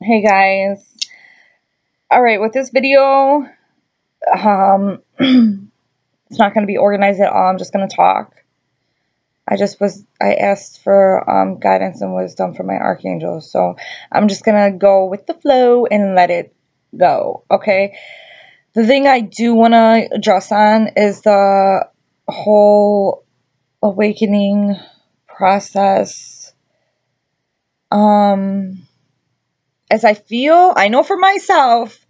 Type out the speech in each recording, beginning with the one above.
Hey guys. Alright, with this video, it's not going to be organized at all. I'm just going to talk. I asked for guidance and wisdom from my archangel, so I'm just going to go with the flow and let it go, okay? The thing I do want to address on is the whole awakening process. As I know for myself,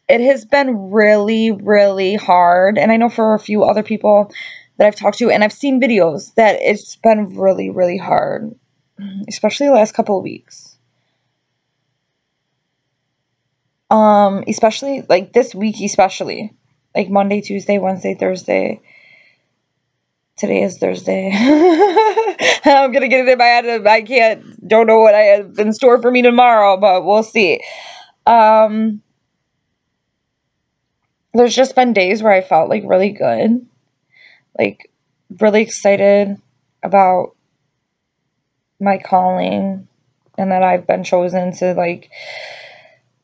it has been really, really hard. And I know for a few other people that I've talked to, and I've seen videos, that it's been really, really hard, especially the last couple of weeks. Especially like this week, especially like Monday, Tuesday, Wednesday, Thursday. Today is Thursday. I'm gonna get it in my head. Don't know what I have in store for me tomorrow, but we'll see. There's just been days where I felt like really good, like really excited about my calling, and that I've been chosen to like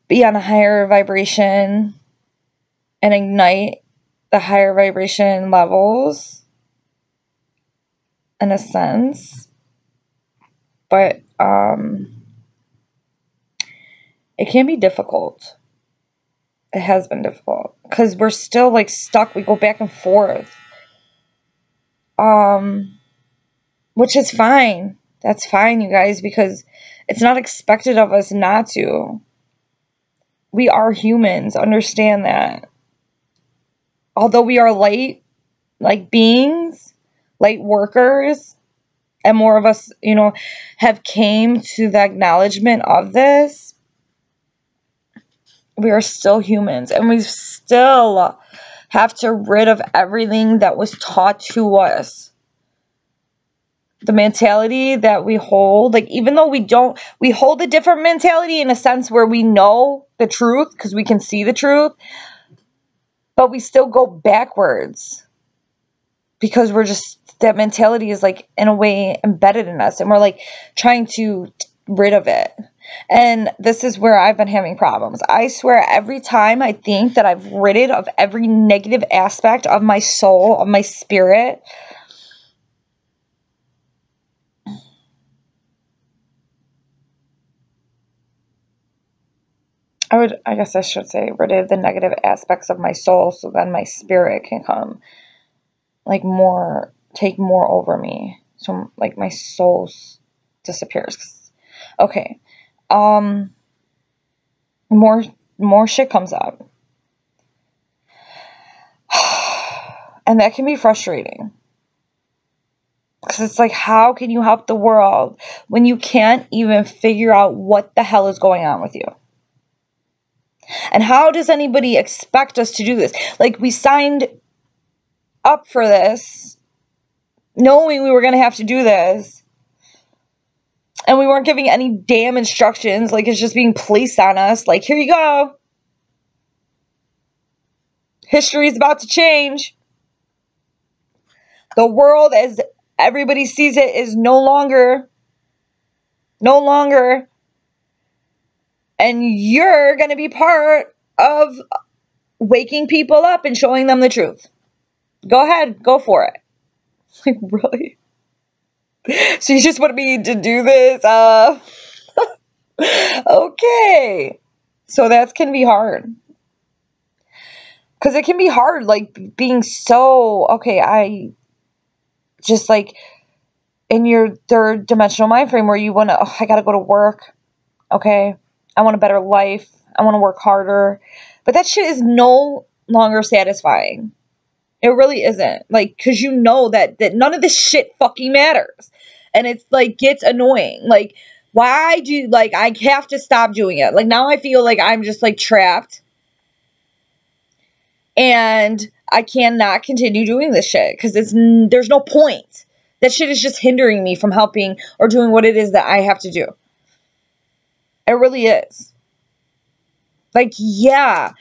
be on a higher vibration and ignite the higher vibration levels in a sense. But it can be difficult. It has been difficult because we're still like stuck. We go back and forth. Which is fine. That's fine, you guys, because it's not expected of us not to. We are humans. Understand that. Although we are light, like beings, light workers, and more of us, have came to the acknowledgement of this, we are still humans, and we still have to rid of everything that was taught to us. The mentality that we hold, like, even though we hold a different mentality in a sense where we know the truth because we can see the truth, but we still go backwards because that mentality is like in a way embedded in us, and we're like trying to rid of it. And this is where I've been having problems. I swear, every time I think that I've rid of every negative aspect of my soul, of my spirit, I guess I should say, rid of the negative aspects of my soul, so then my spirit can come, like, take more over me. So, like, my soul disappears. Okay. More shit comes up. And that can be frustrating. Because it's like, how can you help the world when you can't even figure out what the hell is going on with you? And how does anybody expect us to do this? Like, we signed up for this knowing we were going to have to do this, and we weren't giving any damn instructions. Like, it's just being placed on us. Like, here you go. History is about to change. The world, as everybody sees it, is no longer. And you're going to be part of waking people up and showing them the truth. Go ahead. Go for it. Like, really? So you just want me to do this? Okay. So that can be hard. Because it can be hard, like, being so, okay, I just, like, in your third dimensional mind frame where you want to, I got to go to work. Okay. I want a better life. I want to work harder. But that shit is no longer satisfying. It really isn't. Like, because you know that none of this shit fucking matters. And it's, like, gets annoying. Like, why do, like, I have to stop doing it. Like, now I feel like I'm just, like, trapped. And I cannot continue doing this shit. Because there's no point. That shit is just hindering me from helping or doing what it is that I have to do. It really is. Like, yeah.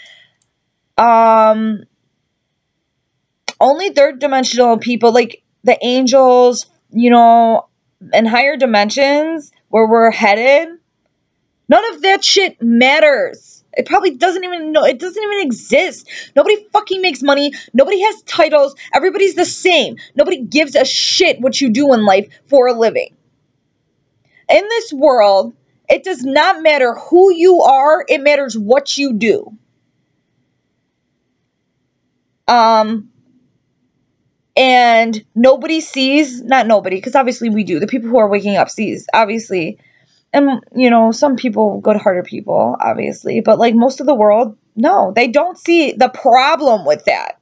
Only third dimensional people, like the angels, and higher dimensions where we're headed, None of that shit matters. It probably doesn't even know. It doesn't even exist. Nobody fucking makes money. Nobody has titles. Everybody's the same. Nobody gives a shit what you do in life for a living. In this world, it does not matter who you are. It matters what you do. And nobody sees, not nobody, because obviously we do. The people who are waking up sees, obviously. And, you know, some people, good-hearted people, obviously. But, like, most of the world, no. They don't see the problem with that.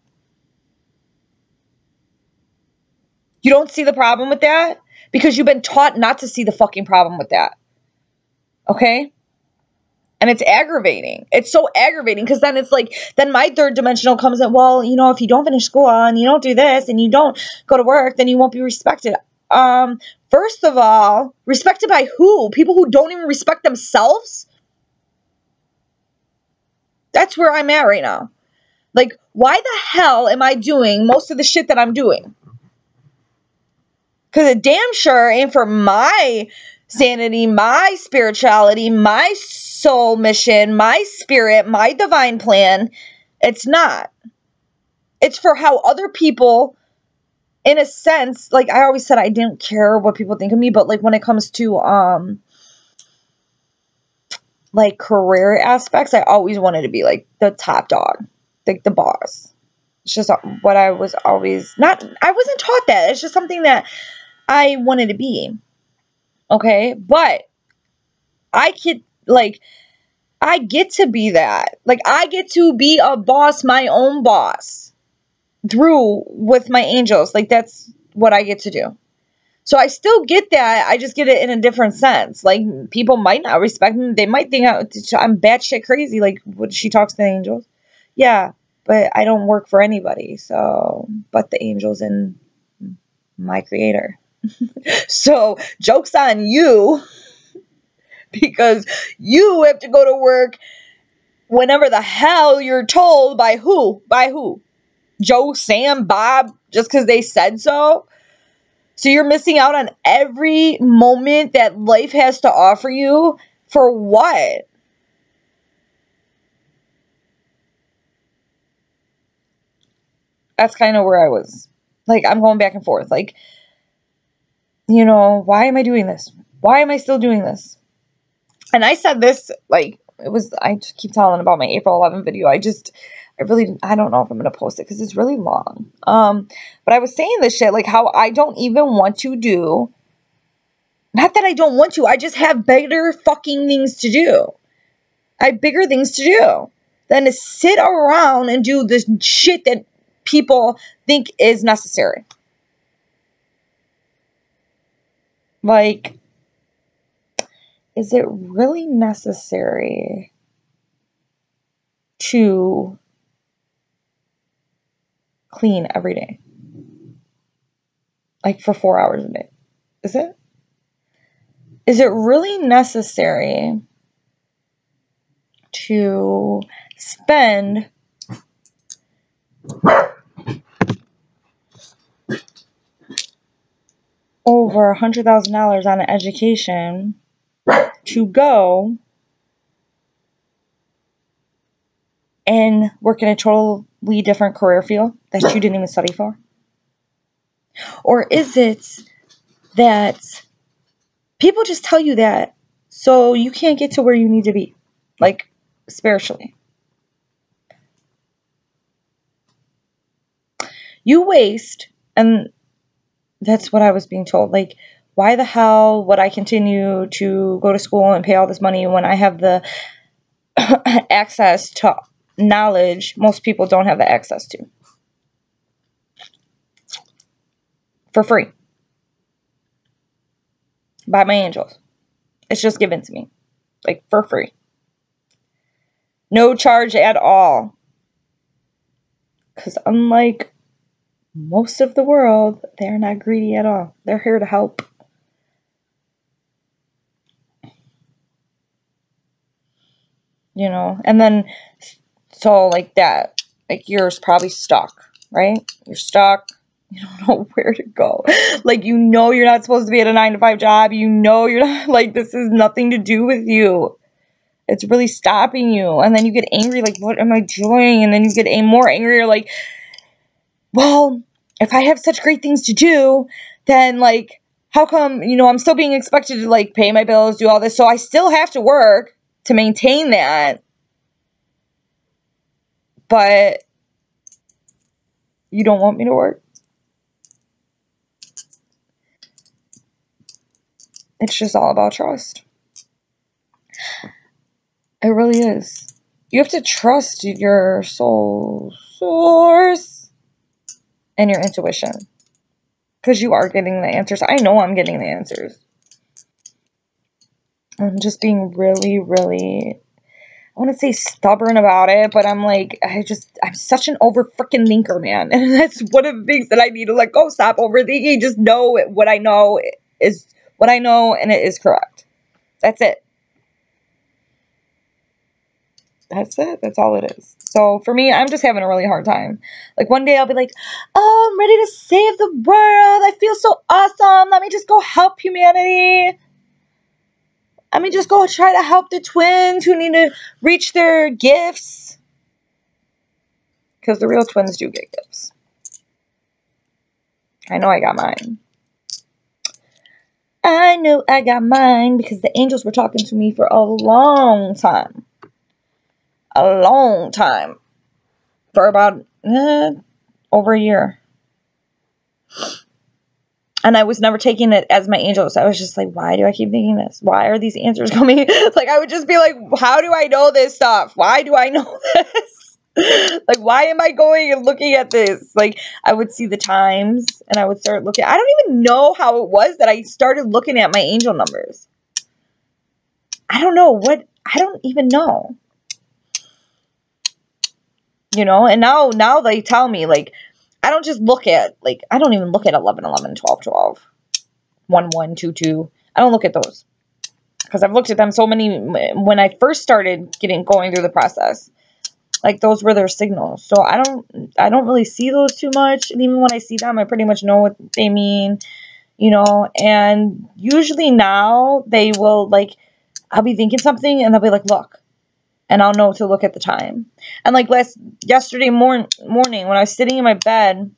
You don't see the problem with that? Because you've been taught not to see the fucking problem with that. Okay? And it's aggravating. It's so aggravating because then it's like, then my third dimensional comes in, well, you know, if you don't finish school and you don't do this and you don't go to work, then you won't be respected. First of all, respected by who? People who don't even respect themselves? That's where I'm at right now. Like, why the hell am I doing most of the shit that I'm doing? Because it damn sure ain't for my sanity, my spirituality, my soul mission, my spirit, my divine plan. It's not. It's for how other people, in a sense, like I always said, I didn't care what people think of me, but like when it comes to like career aspects, I always wanted to be like the top dog, like the boss. It's just what I was always not. I wasn't taught that. It's just something that I wanted to be. Okay, but I get to be that. Like, I get to be a boss, my own boss, through with my angels. Like, that's what I get to do. So I still get that. I just get it in a different sense. Like, people might not respect me. They might think I'm batshit crazy. Like, what, she talks to the angels? Yeah, but I don't work for anybody. So, but the angels and my creator. So, joke's on you. Because you have to go to work whenever the hell you're told by who? By who? Joe, Sam, Bob, just because they said so? So you're missing out on every moment that life has to offer you for what? That's kind of where I was. Like, I'm going back and forth. Like, you know, why am I doing this? Why am I still doing this? And I said this, like, I just keep telling about my April 11th video. I don't know if I'm going to post it because it's really long. But I was saying this shit, like how I don't even want to do, not that I don't want to, I just have bigger fucking things to do. I have bigger things to do than to sit around and do this shit that people think is necessary. Like, is it really necessary to clean every day? Like for 4 hours a day? Is it? Is it really necessary to spend over $100,000 on an education to go and work in a totally different career field that you didn't even study for? Or is it that people just tell you that so you can't get to where you need to be, like spiritually? You waste, and that's what I was being told. Like, why the hell would I continue to go to school and pay all this money when I have the access to knowledge most people don't have the access to? For free. By my angels. It's just given to me. Like, for free. No charge at all. Because unlike most of the world, they're not greedy at all. They're here to help. You know, and then, so like that, like you're probably stuck, right? You're stuck. You don't know where to go. Like, you know you're not supposed to be at a 9-to-5 job. You know you're not, like, this has nothing to do with you. It's really stopping you. And then you get angry, like, what am I doing? And then you get more angry. You're like, well, if I have such great things to do, then, like, how come, I'm still being expected to, like, pay my bills, do all this. So I still have to work to maintain that. But you don't want me to work? It's just all about trust. It really is. You have to trust your soul source and your intuition. Because you are getting the answers. I know I'm getting the answers. I'm just being really, really, I want to say stubborn about it, but I'm like, I'm such an over freaking thinker, man. And that's one of the things that I need to let go. Stop overthinking. Just know what I know is what I know, and it is correct. That's it. That's it. That's all it is. So for me, I'm just having a really hard time. Like one day I'll be like, oh, I'm ready to save the world. I feel so awesome. Let me just go help humanity. Let me just go try to help the twins who need to reach their gifts. Because the real twins do get gifts. I know I got mine. I know I got mine because the angels were talking to me for a long time. A long time. For about over a year. And I was never taking it as my angels. I was just like, why do I keep thinking this? Why are these answers coming? Like, I would just be like, how do I know this stuff? Why do I know this? Like, why am I going and looking at this? Like, I would see the times and I would start looking. I don't even know how it was that I started looking at my angel numbers. I don't know what. I don't even know. And now they tell me, like, I don't just look at, like, I don't even look at 11, 11, 12, 12, 1, 1, 2, 2. I don't look at those because I've looked at them so many when I first started going through the process. Like, those were their signals. So I don't really see those too much. And even when I see them, I pretty much know what they mean, and usually now they will, like, I'll be thinking something and they'll be like, look. And I'll know to look at the time. And like yesterday morning when I was sitting in my bed,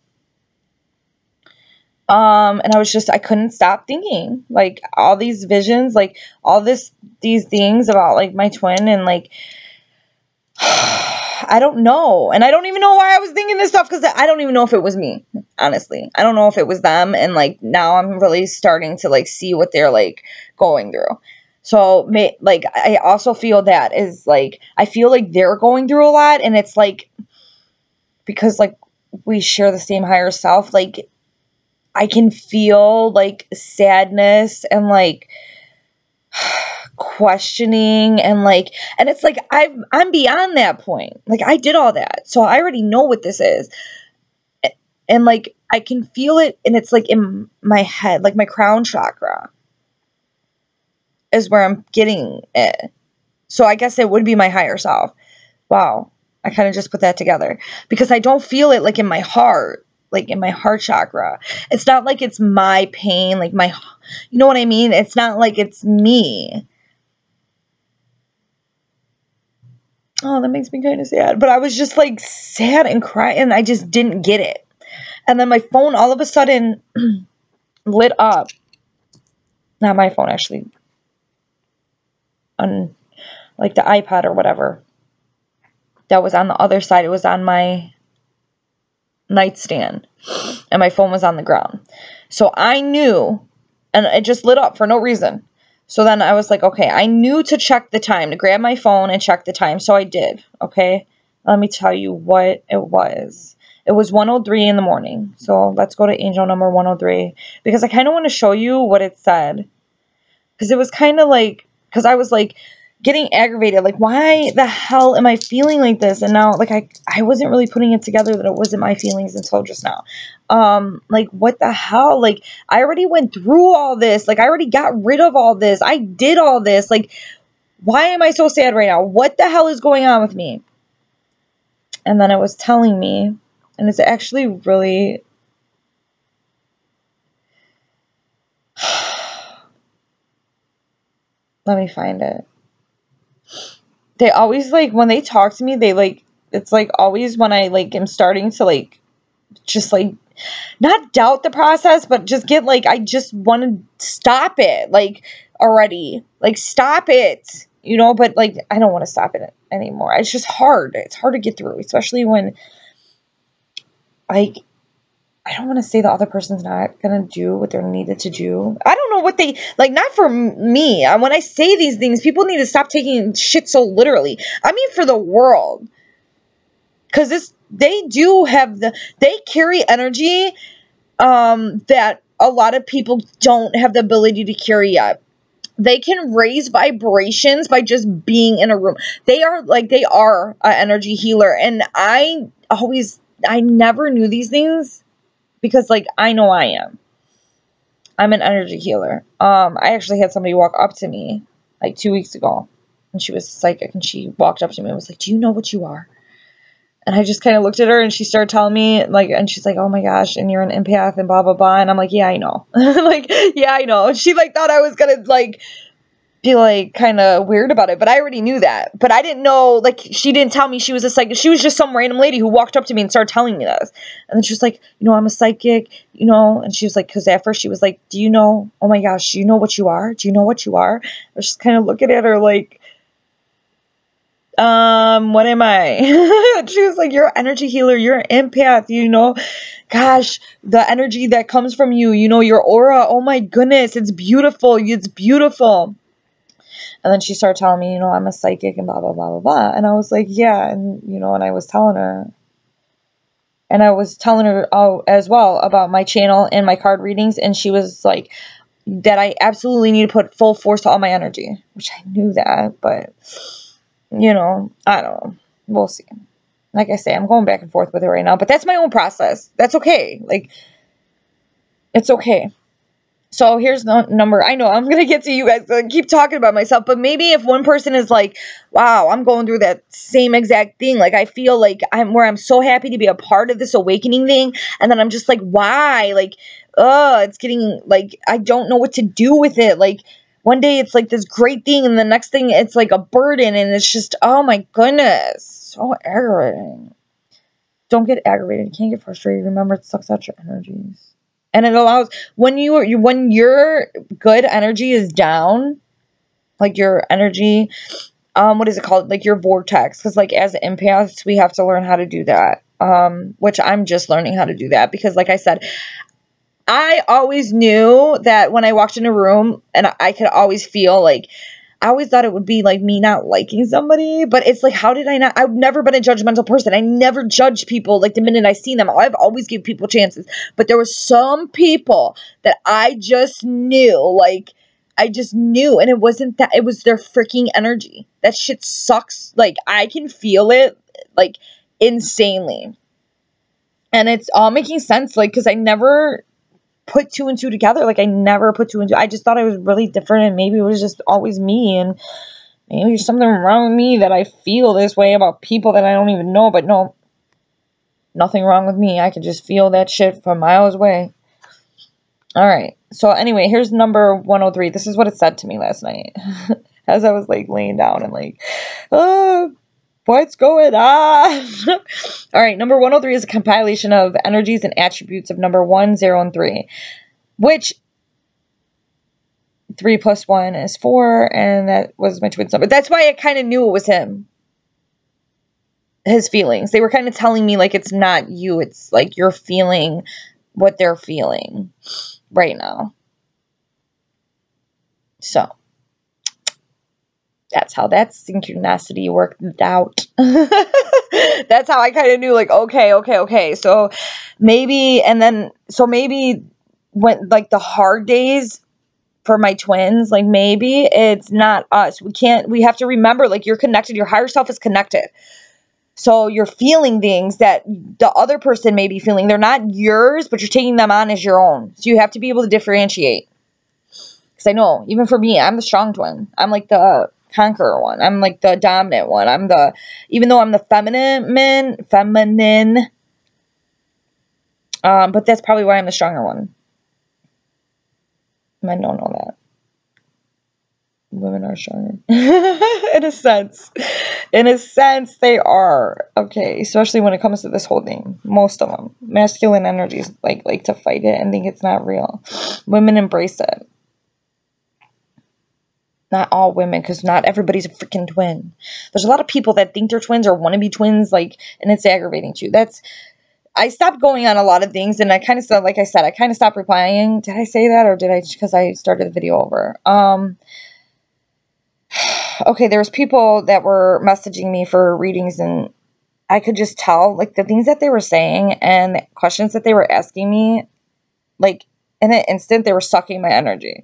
and I couldn't stop thinking, like, all these visions, like all these things about, like, my twin, and like, I don't know. And I don't even know why I was thinking this stuff, because I don't even know if it was me, honestly. I don't know if it was them. And like, now I'm really starting to, like, see what they're, like, going through. So, like, I also feel that is, like, I feel like they're going through a lot, and it's, like, because, like, we share the same higher self, like, I can feel, like, sadness and, like, questioning, and, like, and it's, like, I'm beyond that point. Like, I did all that, so I already know what this is, and, like, I can feel it, and it's, like, in my head, like, my crown chakra is where I'm getting it. So I guess it would be my higher self. Wow. I kind of just put that together because I don't feel it, like, in my heart, like in my heart chakra. It's not like it's my pain, like you know what I mean? It's not like it's me. Oh, that makes me kind of sad. But I was just, like, sad and crying, and I just didn't get it. And then my phone all of a sudden lit up. Not my phone, actually. On, like, the iPad or whatever. That was on the other side. It was on my nightstand. And my phone was on the ground. So I knew, and it just lit up for no reason. So then I was like, okay, I knew to check the time, to grab my phone and check the time. So I did, okay? Let me tell you what it was. It was 1:03 in the morning. So let's go to angel number 1:03. Because I kind of want to show you what it said. Because it was kind of like, because I was, like, getting aggravated. Like, why the hell am I feeling like this? And now, like, I wasn't really putting it together that it wasn't my feelings until just now. Like, what the hell? Like, I already went through all this. Like, I already got rid of all this. I did all this. Like, why am I so sad right now? What the hell is going on with me? And then it was telling me, and it's actually really... Let me find it. they always, like, when they talk to me, they, like, it's, like, always when I, like, am starting to, like, just, like, not doubt the process, but just get, like, I just want to stop it, like, already. Like, stop it, you know? But, like, I don't want to stop it anymore. It's just hard. It's hard to get through, especially when, like, I don't want to say the other person's not going to do what they're needed to do. I don't know what they, like, not for me. When I say these things, people need to stop taking shit so literally. I mean, for the world. Because they do have they carry energy that a lot of people don't have the ability to carry yet. They can raise vibrations by just being in a room. They are an energy healer. And I never knew these things because, like, I know I am. I'm an energy healer. I actually had somebody walk up to me like 2 weeks ago, and she was psychic, and she walked up to me and was like, "Do you know what you are?" And I just kind of looked at her, and she started telling me, like, and she's like, "Oh my gosh, and you're an empath and blah, blah, blah." And I'm like, "Yeah, I know." Like, yeah, I know. And she, like, thought I was going to, like, be, like, kind of weird about it. But I already knew that. But I didn't know, like, she didn't tell me she was a psychic. She was just some random lady who walked up to me and started telling me this. And then she was like, "You know, I'm a psychic, you know." And she was like, because at first she was like, "Do you know, oh my gosh, do you know what you are? Do you know what you are?" I was just kind of looking at her like, what am I? She was like, "You're an energy healer. You're an empath, you know. Gosh, the energy that comes from you, you know, your aura. Oh my goodness, it's beautiful. It's beautiful." And then she started telling me, you know, I'm a psychic and blah, blah, blah, blah, blah. And I was like, yeah. And, you know, and I was telling her as well about my channel and my card readings. And she was like, that I absolutely need to put full force to all my energy, which I knew that, but, you know, I don't know. We'll see. Like I say, I'm going back and forth with it right now, but that's my own process. That's okay. Like, it's okay. So here's the number. I know I'm going to get to you guys. I keep talking about myself, but maybe if one person is like, "Wow, I'm going through that same exact thing. Like, I feel like I'm so happy to be a part of this awakening thing." And then I'm just like, why? Like, it's getting, like, I don't know what to do with it. Like, one day it's like this great thing, and the next thing it's like a burden, and it's just, oh my goodness, so aggravating. Don't get aggravated. You can't get frustrated. Remember, it sucks out your energies. And it allows, when your good energy is down, like your energy, what is it called? Like your vortex. Because, like, as empaths, we have to learn how to do that. Which I'm just learning how to do that. Because, like I said, I always knew that when I walked in a room, and I could always feel, like, I always thought it would be like me not liking somebody, but it's like, how did I not? I've never been a judgmental person. I never judged people like the minute I seen them. I've always given people chances, but there were some people that I just knew, like, I just knew, and it wasn't that, it was their freaking energy. That shit sucks. Like, I can feel it, like, insanely. And it's all making sense, like, because I never put two and two together. Like, I never put two and two. I just thought I was really different, and maybe it was just always me, and maybe there's something wrong with me that I feel this way about people that I don't even know. But no, nothing wrong with me. I can just feel that shit from miles away. All right. So anyway, here's number 103. This is what it said to me last night as I was, like, laying down and, like, oh, what's going on? All right, number 103 is a compilation of energies and attributes of number 1, 0, and 3, which 3 plus 1 is 4, and that was my twin's number. That's why I kind of knew it was him. His feelings. They were kind of telling me, like, it's not you. It's, like, you're feeling what they're feeling right now. So that's how that synchronicity worked out. That's how I kind of knew, like, okay. So maybe when, like, the hard days for my twins, like, maybe it's not us. We have to remember, like, you're connected. Your higher self is connected. So you're feeling things that the other person may be feeling. They're not yours, but you're taking them on as your own. So you have to be able to differentiate. Because I know, even for me, I'm the strong twin. I'm, like, the conqueror one. I'm, like, the dominant one. Even though I'm the feminine, but that's probably why I'm the stronger one. Men don't know that. women are stronger. In a sense. In a sense, they are. Okay, especially when it comes to this whole thing. Most of them. Masculine energies like to fight it and think it's not real. Women embrace it. Not all women, because not everybody's a freaking twin. There's a lot of people that think they're twins or want to be twins, like, and it's aggravating too. I stopped going on a lot of things, and I kind of said, like I said, I kind of stopped replying. Did I say that, or did I, because I started the video over? Okay, there was people that were messaging me for readings, and I could just tell, like, the things that they were saying and the questions that they were asking me, like, in an instant, they were sucking my energy.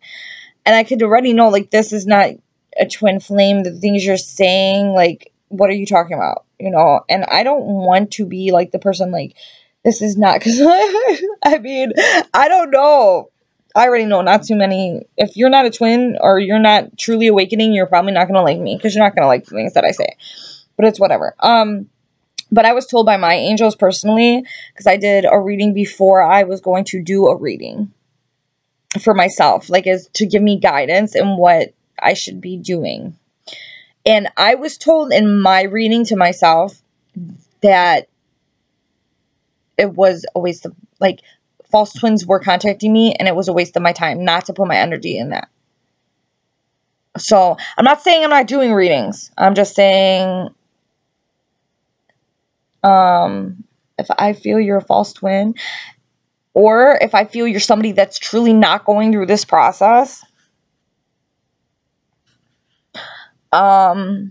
And I could already know, like, this is not a twin flame. The things you're saying, like, what are you talking about? You know? And I don't want to be, like, the person, like, this is not, because, I mean, I don't know. I already know not too many. If you're not a twin or you're not truly awakening, you're probably not going to like me, because you're not going to like the things that I say. But it's whatever. But I was told by my angels personally, because I did a reading before I was going to do a reading for myself, like, is to give me guidance in what I should be doing. And I was told in my reading to myself that it was a waste of, like, false twins were contacting me, and it was a waste of my time not to put my energy in that. So I'm not saying I'm not doing readings. I'm just saying, if I feel you're a false twin, or if I feel you're somebody that's truly not going through this process, I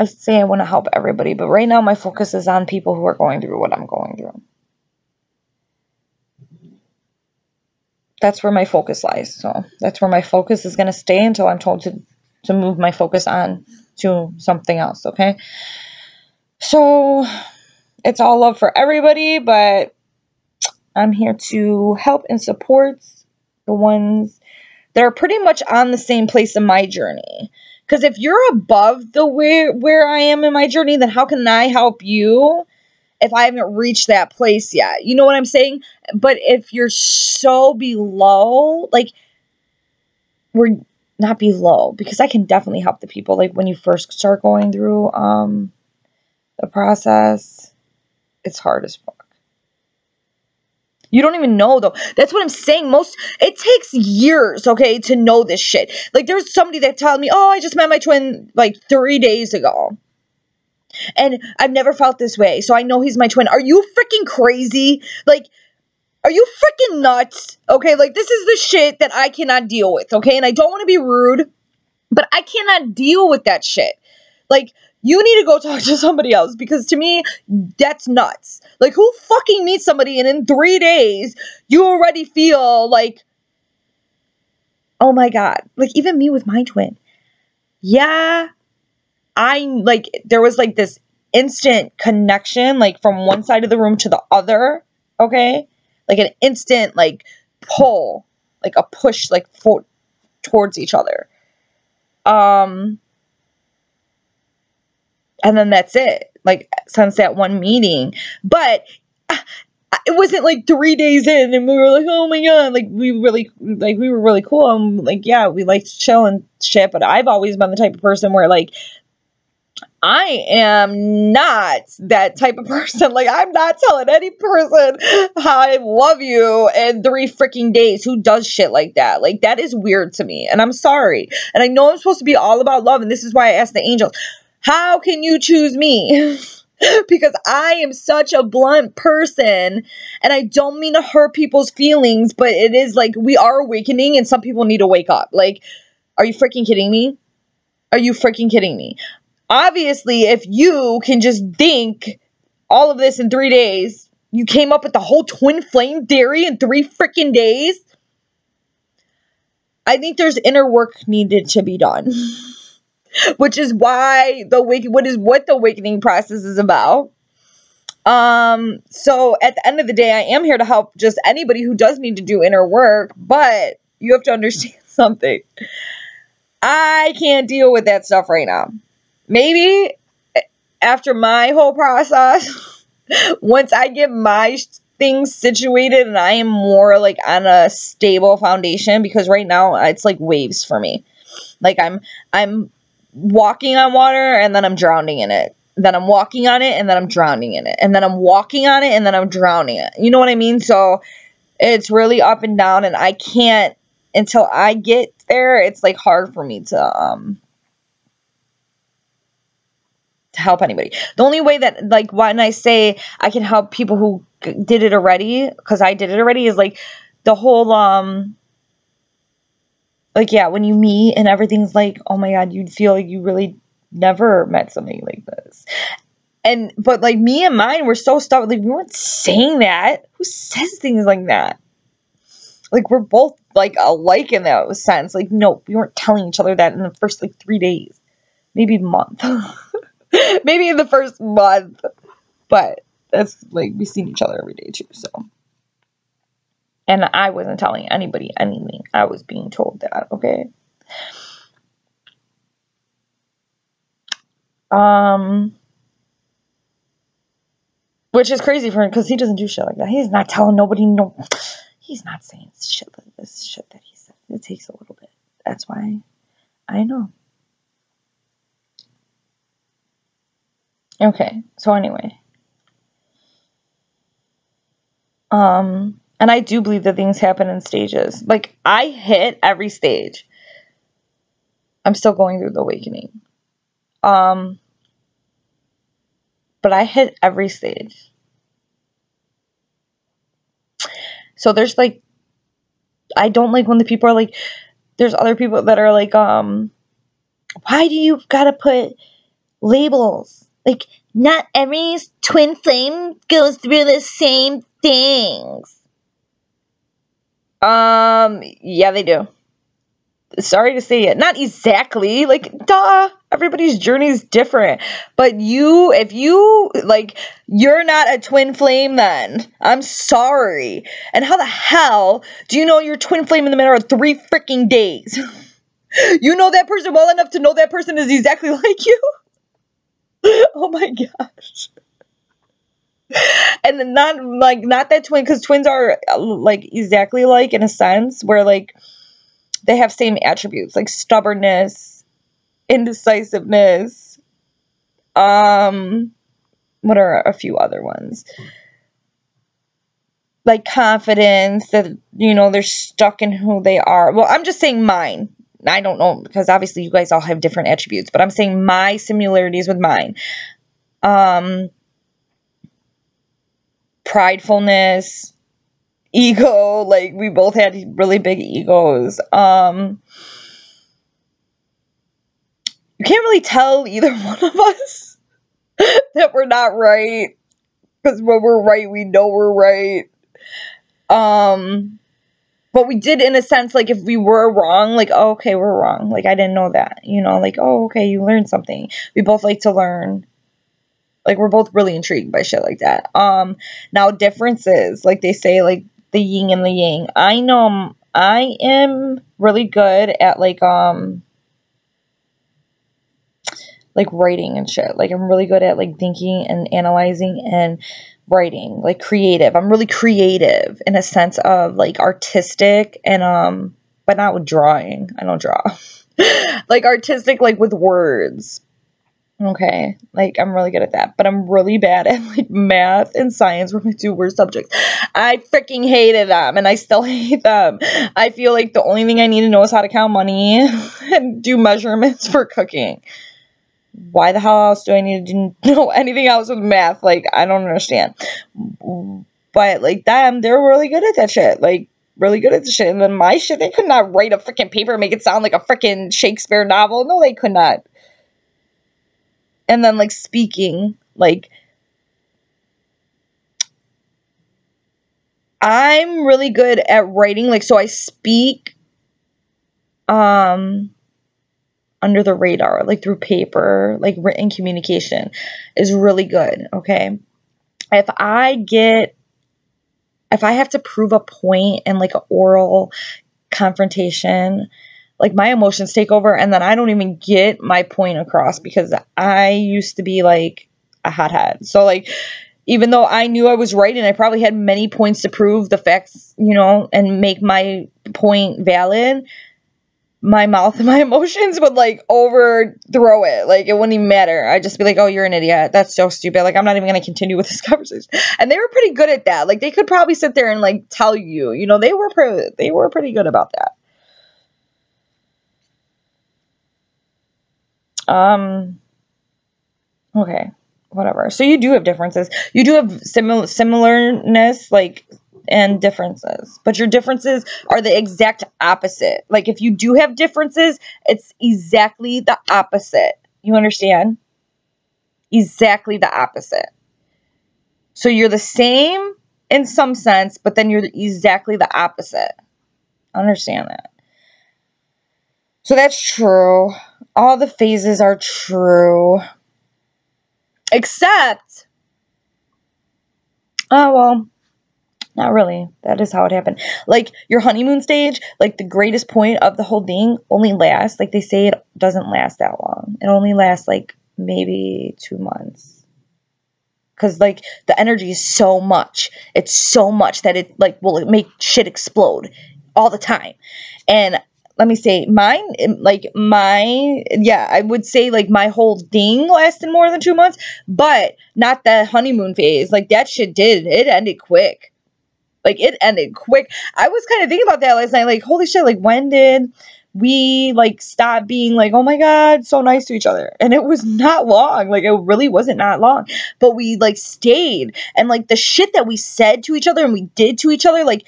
say I want to help everybody, but right now my focus is on people who are going through what I'm going through. That's where my focus lies. So that's where my focus is going to stay until I'm told to move my focus on to something else, okay? So it's all love for everybody, but I'm here to help and support the ones that are pretty much on the same place in my journey. Because if you're above the where I am in my journey, then how can I help you if I haven't reached that place yet? You know what I'm saying? But if you're so below, like, we're not below, because I can definitely help the people, like, when you first start going through the process, it's hard as fuck. You don't even know, though. That's what I'm saying. It takes years, okay, to know this shit. Like, there's somebody that told me, oh, I just met my twin, like, 3 days ago. And I've never felt this way, so I know he's my twin. Are you freaking crazy? Like, are you freaking nuts? Okay, like, this is the shit that I cannot deal with, okay? And I don't want to be rude, but I cannot deal with that shit. Like, you need to go talk to somebody else, because to me, that's nuts. Like, who fucking meets somebody and in 3 days, you already feel like, oh my God. Like, even me with my twin. Yeah, there was, like, this instant connection, like, from one side of the room to the other, okay? Like, an instant, like, pull, like, a push, like, towards each other. And then that's it, like, since that one meeting. But it wasn't like 3 days in and we were like, oh my God, like, we were really cool. And, like, yeah, we liked to chill and shit. But I've always been the type of person where, like, I am not that type of person. Like, I'm not telling any person I love you in 3 freaking days. Who does shit like that? Like, that is weird to me. And I'm sorry. And I know I'm supposed to be all about love. And this is why I asked the angels, how can you choose me? Because I am such a blunt person. And I don't mean to hurt people's feelings. But it is like, we are awakening and some people need to wake up. Like, are you freaking kidding me? Are you freaking kidding me? Obviously, if you can just think all of this in 3 days, you came up with the whole twin flame theory in 3 freaking days. I think there's inner work needed to be done, which is why what the awakening process is about. So at the end of the day, I am here to help just anybody who does need to do inner work, but you have to understand something. I can't deal with that stuff right now. Maybe after my whole process, once I get my things situated and I am more like on a stable foundation, because right now it's like waves for me. Like I'm walking on water and then I'm drowning in it. Then I'm walking on it and then I'm drowning in it. And then I'm walking on it and then I'm drowning in it. You know what I mean? So it's really up and down, and I can't, until I get there, it's like hard for me to help anybody. The only way that, like, when I say I can help people who did it already, because I did it already, is like the whole like, yeah, when you meet and everything's like, oh my God, you'd feel like you really never met somebody like this. But like me and mine were so stubborn. Like, we weren't saying that. Who says things like that? Like, we're both like alike in that sense. Like, no, we weren't telling each other that in the first like 3 days, maybe a month, maybe in the first month. But that's like, we've seen each other every day too. So, and I wasn't telling anybody anything. I was being told that. Okay. Which is crazy for him, because he doesn't do shit like that. He's not telling nobody no. He's not saying shit like this shit that he said. It takes a little bit. That's why I know. Okay, so anyway. And I do believe that things happen in stages. Like, I hit every stage. I'm still going through the awakening. But I hit every stage. So there's like, I don't like when the people are like, there's other people that are like, why do you gotta put labels? Like, not every twin flame goes through the same things. Yeah, they do. Sorry to say it. Not exactly. Like, duh. Everybody's journey is different. But if you, like, you're not a twin flame then. I'm sorry. And how the hell do you know your twin flame in the matter of 3 freaking days? You know that person well enough to know that person is exactly like you? Oh my gosh. And not that twin, because twins are like exactly like, in a sense, where like they have same attributes, like stubbornness, indecisiveness. What are a few other ones? Like confidence, that, you know, they're stuck in who they are. Well, I'm just saying mine. I don't know, because obviously you guys all have different attributes, but I'm saying my similarities with mine. Pridefulness, ego, like we both had really big egos. You can't really tell either one of us that we're not right, because when we're right, we know we're right. But we did, in a sense, like, if we were wrong, like, oh, okay, we're wrong. Like, I didn't know that, you know, like, oh, okay, you learned something. We both like to learn. Like, we're both really intrigued by shit like that. Now differences, like they say, like the yin and the yang. I know I am really good at like writing and shit. Like, I'm really good at like thinking and analyzing and writing, like creative. I'm really creative in a sense of like artistic and but not with drawing. I don't draw. Like artistic, like with words. Okay, like I'm really good at that, but I'm really bad at like math and science, were my 2 worst subjects. I freaking hated them, and I still hate them. I feel like the only thing I need to know is how to count money and do measurements for cooking. Why the hell else do I need to know anything else with math? Like, I don't understand. But like them, they're really good at that shit. Like, really good at the shit. And then my shit, they could not write a freaking paper and make it sound like a freaking Shakespeare novel. No, they could not. And then like speaking, like I'm really good at writing. Like, so I speak under the radar, like through paper, like written communication is really good. Okay. If I have to prove a point in like an oral confrontation, like my emotions take over, and then I don't even get my point across, because I used to be like a hothead. So like, even though I knew I was right and I probably had many points to prove the facts, you know, and make my point valid, my mouth and my emotions would like overthrow it. Like it wouldn't even matter. I'd just be like, oh, you're an idiot. That's so stupid. Like I'm not even going to continue with this conversation. And they were pretty good at that. Like they could probably sit there and like tell you, you know, they were pretty good about that. Okay, whatever. So you do have differences. You do have similarness, like, and differences. But your differences are the exact opposite. Like, if you do have differences, it's exactly the opposite. You understand? Exactly the opposite. So you're the same in some sense, but then you're exactly the opposite. Understand that. So that's true. All the phases are true. Except, oh, well, not really. That is how it happened. Like, your honeymoon stage, like, the greatest point of the whole thing only lasts, like, they say it doesn't last that long. It only lasts, like, maybe 2 months. Because, like, the energy is so much. It's so much that it, like, will make shit explode all the time. And let me say, I would say, like, my whole thing lasted more than 2 months, but not the honeymoon phase. Like, that shit it ended quick. Like, it ended quick. I was kind of thinking about that last night, like, holy shit, like, when did we, like, stop being, like, oh my god, so nice to each other? And it was not long. Like, it really wasn't not long. But we, like, stayed. And, like, the shit that we said to each other and we did to each other, like,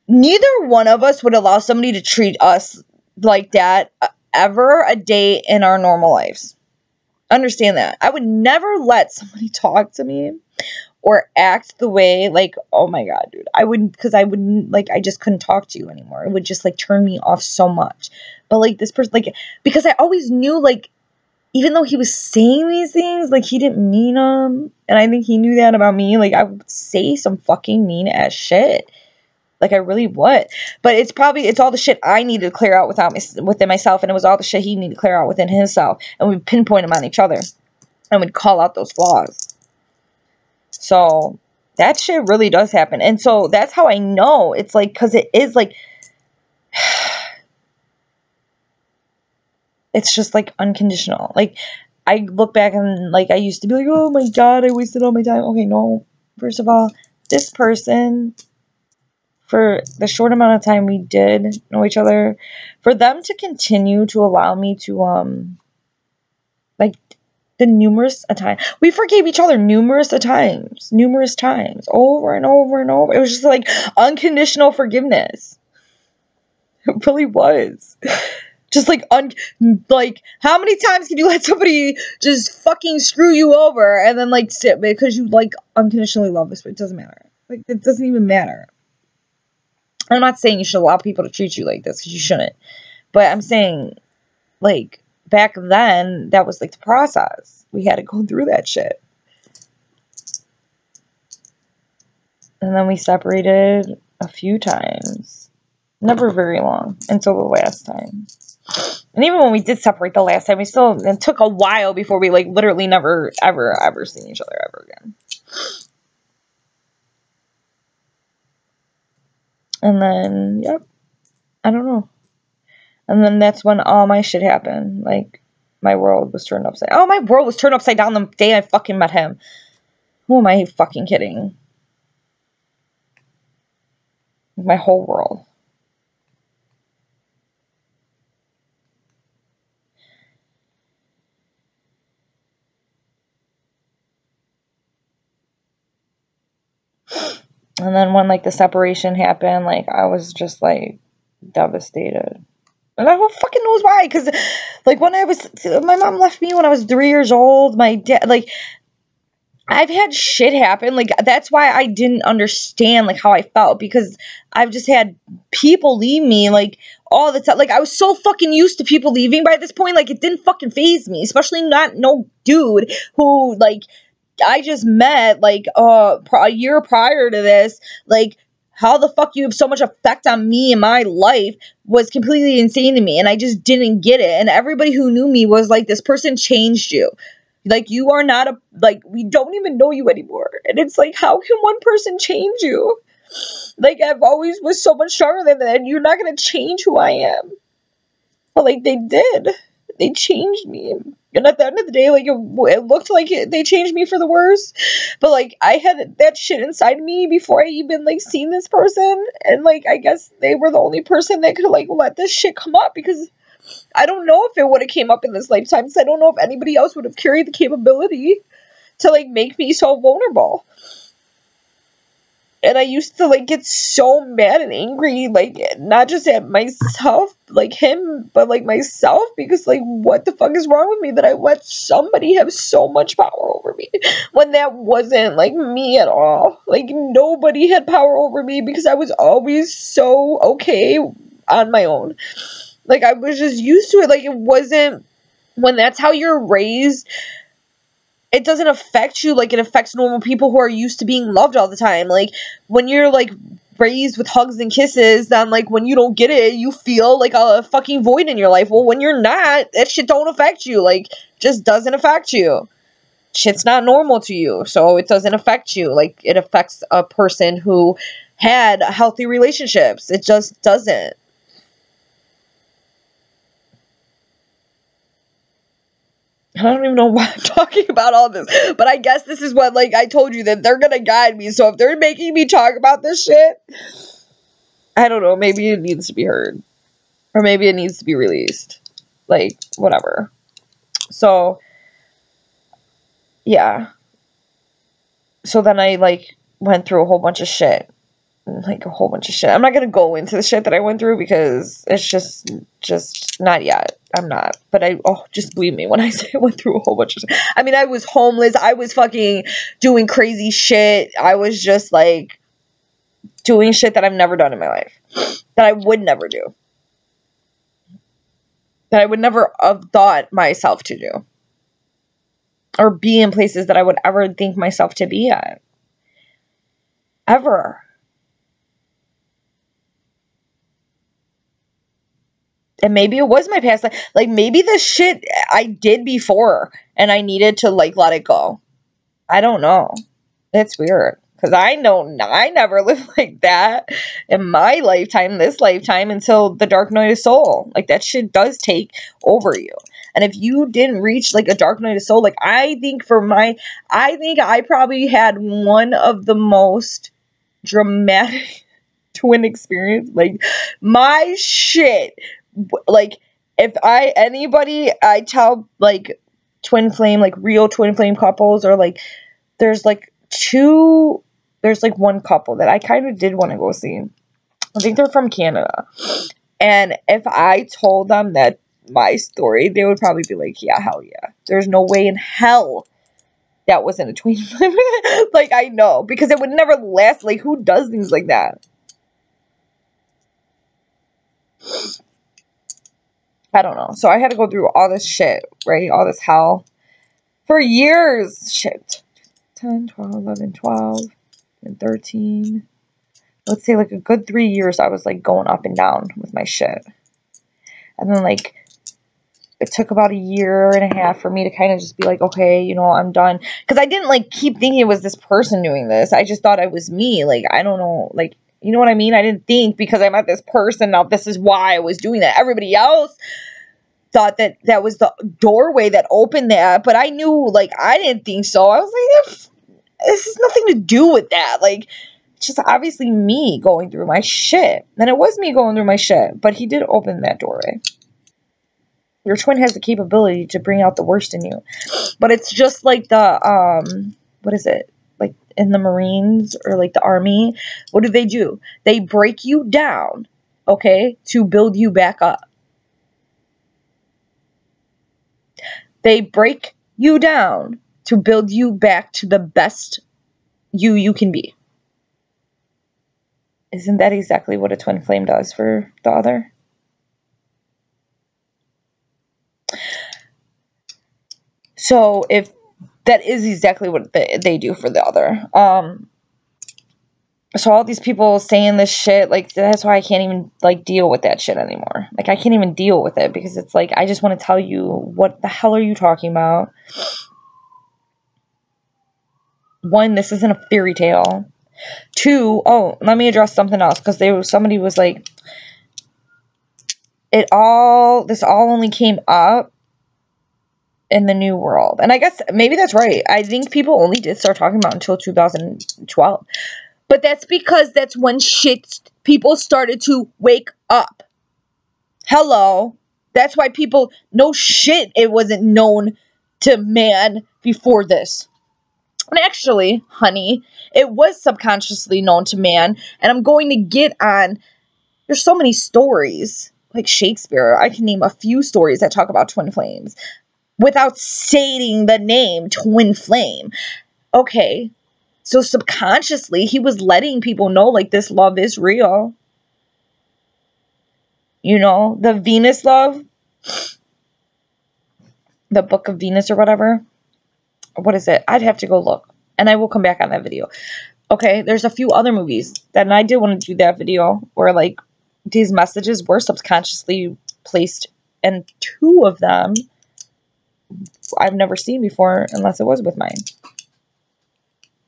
neither one of us would allow somebody to treat us like that ever a day in our normal lives. Understand that. I would never let somebody talk to me or act the way, like, oh my god, dude. I wouldn't, like, I just couldn't talk to you anymore. It would just, like, turn me off so much. But, like, this person, like, because I always knew, like, even though he was saying these things, like, he didn't mean them. And I think he knew that about me. Like, I would say some fucking mean ass shit. Like, I really would. But it's all the shit I needed to clear out within myself, and it was all the shit he needed to clear out within himself. And we'd pinpoint them on each other. And we'd call out those flaws. So, that shit really does happen. And so, that's how I know. It's like, because it is like, it's just like unconditional. Like, I look back and, like, I used to be like, oh my god, I wasted all my time. Okay, no. First of all, this person, for the short amount of time we did know each other, for them to continue to allow me to, like, the numerous times, we forgave each other numerous times, over and over and over. It was just like unconditional forgiveness. It really was. Just like, like, how many times can you let somebody just fucking screw you over and then, like, sit because you, like, unconditionally love this? It doesn't matter. Like, it doesn't even matter. I'm not saying you should allow people to treat you like this, because you shouldn't. But I'm saying, like, back then, that was, like, the process. We had to go through that shit. And then we separated a few times. Never very long, until the last time. And even when we did separate the last time, it took a while before we, like, literally never, ever seen each other ever again. And then, yep, I don't know. And then that's when all my shit happened. Like, my world was turned upside down. Oh, my world was turned upside down the day I fucking met him. Who am I fucking kidding? My whole world. And then when, like, the separation happened, like, I was just, like, devastated. And who fucking knows why? Because, like, my mom left me when I was 3 years old. My dad, like, I've had shit happen. Like, that's why I didn't understand, like, how I felt. Because I've just had people leave me, like, all the time. Like, I was so fucking used to people leaving by this point. Like, it didn't fucking faze me. Especially not no dude who, like, I just met, like, a year prior to this. Like, how the fuck you have so much effect on me and my life was completely insane to me. And I just didn't get it. And everybody who knew me was like, this person changed you. Like, you are not a, like, we don't even know you anymore. And it's like, how can one person change you? Like, I've always was so much stronger than that, and you're not going to change who I am. But, like, they did. They changed me. And at the end of the day, like, it looked like they changed me for the worse. But, like, I had that shit inside me before I even, like, seen this person. And, like, I guess they were the only person that could, like, let this shit come up. Because I don't know if it would have came up in this lifetime. Because I don't know if anybody else would have carried the capability to, like, make me so vulnerable. And I used to, like, get so mad and angry, like, not just at myself, like, him, but, like, myself, because, like, what the fuck is wrong with me that I let somebody have so much power over me, when that wasn't, like, me at all. Like, nobody had power over me, because I was always so okay on my own. Like, I was just used to it. Like, it wasn't, when that's how you're raised, it doesn't affect you like it affects normal people who are used to being loved all the time. Like, when you're, like, raised with hugs and kisses, then, like, when you don't get it, you feel like a fucking void in your life. Well, when you're not, that shit don't affect you. Like, just doesn't affect you. Shit's not normal to you, so it doesn't affect you. Like, it affects a person who had healthy relationships. It just doesn't. I don't even know why I'm talking about all this, but I guess this is what, like, I told you that they're gonna guide me, so if they're making me talk about this shit, I don't know, maybe it needs to be heard, or maybe it needs to be released, like, whatever. So, yeah, so then I, like, went through a whole bunch of shit, like, a whole bunch of shit. I'm not gonna go into the shit that I went through, because it's just not yet. I'm not. But just believe me when I say I went through a whole bunch of shit. I mean, I was homeless. I was fucking doing crazy shit. I was just, like, doing shit that I've never done in my life. That I would never do. That I would never have thought myself to do. Or be in places that I would ever think myself to be at. Ever. And maybe it was my past life. Like, maybe the shit I did before and I needed to, like, let it go. I don't know. It's weird. Because I know I never lived like that in my lifetime, this lifetime, until the dark night of soul. Like, that shit does take over you. And if you didn't reach, like, a dark night of soul, like, I think I probably had one of the most dramatic twin experience. Like, my shit, like, if I tell, like, twin flame, like, real twin flame couples, or, like, there's one couple that I kind of did want to go see. I think they're from Canada. And if I told them that my story, they would probably be like, yeah, hell yeah. There's no way in hell that wasn't a twin flame. Like, I know, because it would never last. Like, who does things like that? I don't know. So I had to go through all this shit, right? All this hell for years. Shit. 10, 12, 11, 12, and 13. Let's say, like, a good 3 years I was, like, going up and down with my shit. And then, like, it took about a year and a half for me to kind of just be like, okay, you know, I'm done. Because I didn't, like, keep thinking it was this person doing this. I just thought it was me. Like, I don't know. Like, you know what I mean? I didn't think because I met this person, now this is why I was doing that. Everybody else thought that that was the doorway that opened that. But I knew, like, I didn't think so. I was like, this has nothing to do with that. Like, it's just obviously me going through my shit. And it was me going through my shit. But he did open that doorway. Your twin has the capability to bring out the worst in you. But it's just like the, what is it? Like, in the Marines or, like, the Army. What do? They break you down, okay, to build you back up. They break you down to build you back to the best you can be. Isn't that exactly what a twin flame does for the other? So if that is exactly what they do for the other. So all these people saying this shit, like, that's why I can't even, like, deal with that shit anymore. Like, I can't even deal with it because it's like, I just want to tell you, what the hell are you talking about? one, this isn't a fairy tale. Two, oh, let me address something else, because somebody was like, this all only came up in the New World. And I guess maybe that's right. I think people only did start talking about it until 2012. But that's because that's when people started to wake up. Hello. That's why people, no shit, it wasn't known to man before this. And actually, honey, it was subconsciously known to man. And I'm going to get on, there's so many stories, like Shakespeare. I can name a few stories that talk about twin flames without stating the name twin flame. Okay, so subconsciously, he was letting people know, like, this love is real. You know, the Venus love, the Book of Venus or whatever. What is it? I'd have to go look. And I will come back on that video. Okay, there's a few other movies that I did want to do that video where, like, these messages were subconsciously placed. And two of them I've never seen before unless it was with mine.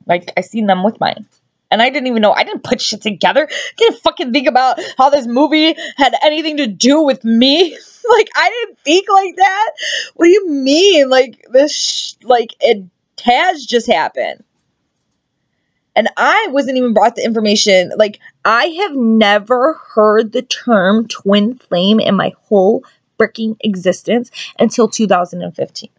Like, I seen them with mine. And I didn't even know. I didn't put shit together. I didn't fucking think about how this movie had anything to do with me. Like, I didn't think like that. What do you mean? Like, it has just happened. And I wasn't even brought the information. Like, I have never heard the term twin flame in my whole freaking existence until 2015.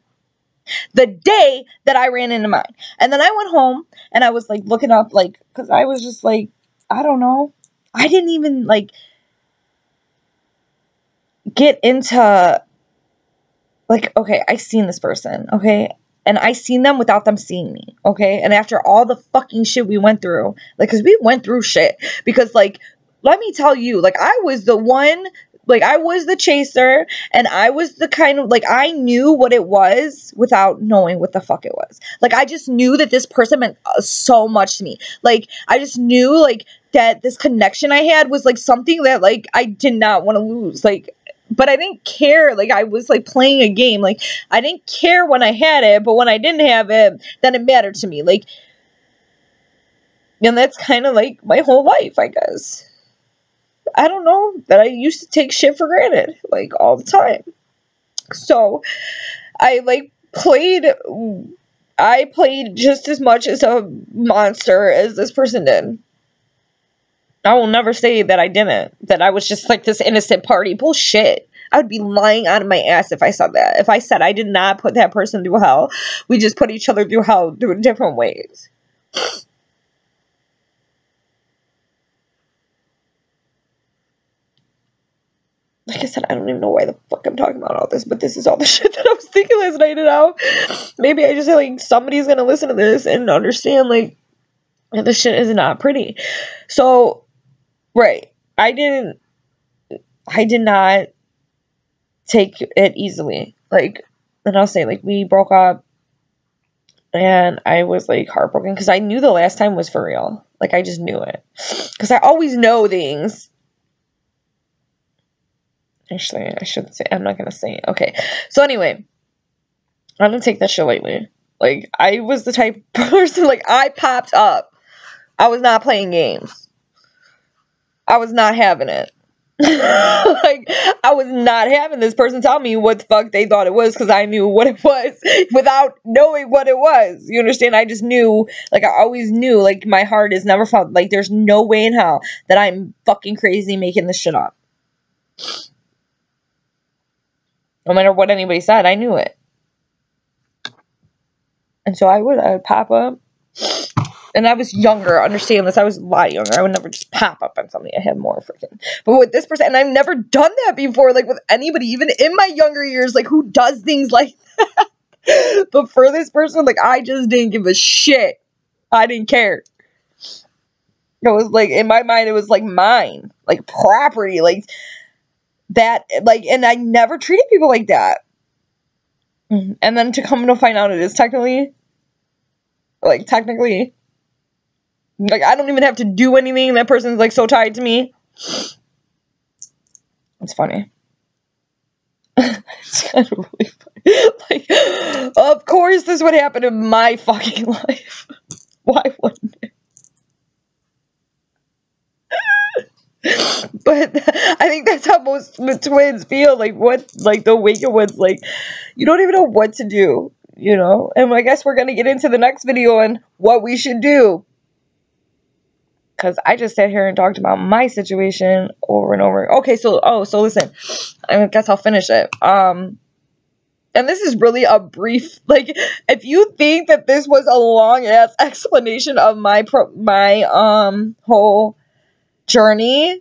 The day that I ran into mine. And then I went home and I was like looking up, like, because I was just like, I don't know. I didn't even like get into, like, okay, I seen this person, okay? And I seen them without them seeing me, okay? And after all the fucking shit we went through, like, because we went through shit. Because, like, let me tell you, like, I was the one, like, I was the chaser, and I was the kind of, like, I knew what it was without knowing what the fuck it was. Like, I just knew that this person meant so much to me. Like, I just knew, like, that this connection I had was, like, something that, like, I did not want to lose. Like, but I didn't care. Like, I was, like, playing a game. Like, I didn't care when I had it, but when I didn't have it, then it mattered to me. Like, and that's kind of, like, my whole life, I guess. I don't know, that I used to take shit for granted, like, all the time. So, I played just as much as a monster as this person did. I will never say that I didn't, that I was just, like, this innocent party. Bullshit. I would be lying on my ass if I said that. If I said I did not put that person through hell, we just put each other through hell through different ways. Like I said, I don't even know why the fuck I'm talking about all this, but this is all the shit that I was thinking last night. And maybe I just said, like, somebody's gonna listen to this and understand, like, that this shit is not pretty. So, right, I did not take it easily. Like, and I'll say, like, we broke up, and I was, like, heartbroken, because I knew the last time was for real. Like, I just knew it. Because I always know things. Actually, I shouldn't say. I'm not going to say it. Okay. So anyway, I don't take that shit lightly. Like, I was the type of person, like, I popped up. I was not playing games. I was not having it. Like, I was not having this person tell me what the fuck they thought it was, because I knew what it was without knowing what it was. You understand? I just knew, like, I always knew, like, my heart is never felt, like, there's no way in hell that I'm fucking crazy making this shit up. No matter what anybody said, I knew it. And so I would pop up. And I was younger, understand this. I was a lot younger. I would never just pop up on something. I had more freaking. But with this person, and I've never done that before, like, with anybody, even in my younger years, like, who does things like that? But for this person, like, I just didn't give a shit. I didn't care. It was, like, in my mind, it was, like, mine. Like, property. Like, that, like, and I never treated people like that. And then to come to find out it is technically, like, I don't even have to do anything. That person's, like, so tied to me. It's funny. It's kind of really funny. Like, of course this would happen in my fucking life. Why wouldn't it? But I think that's how most the twins feel. Like what, like the Awakened ones, like you don't even know what to do, you know. And I guess we're gonna get into the next video on what we should do, because I just sat here and talked about my situation over and over. Okay, so listen, I guess I'll finish it. And this is really a brief, like, if you think that this was a long ass explanation of my whole journey,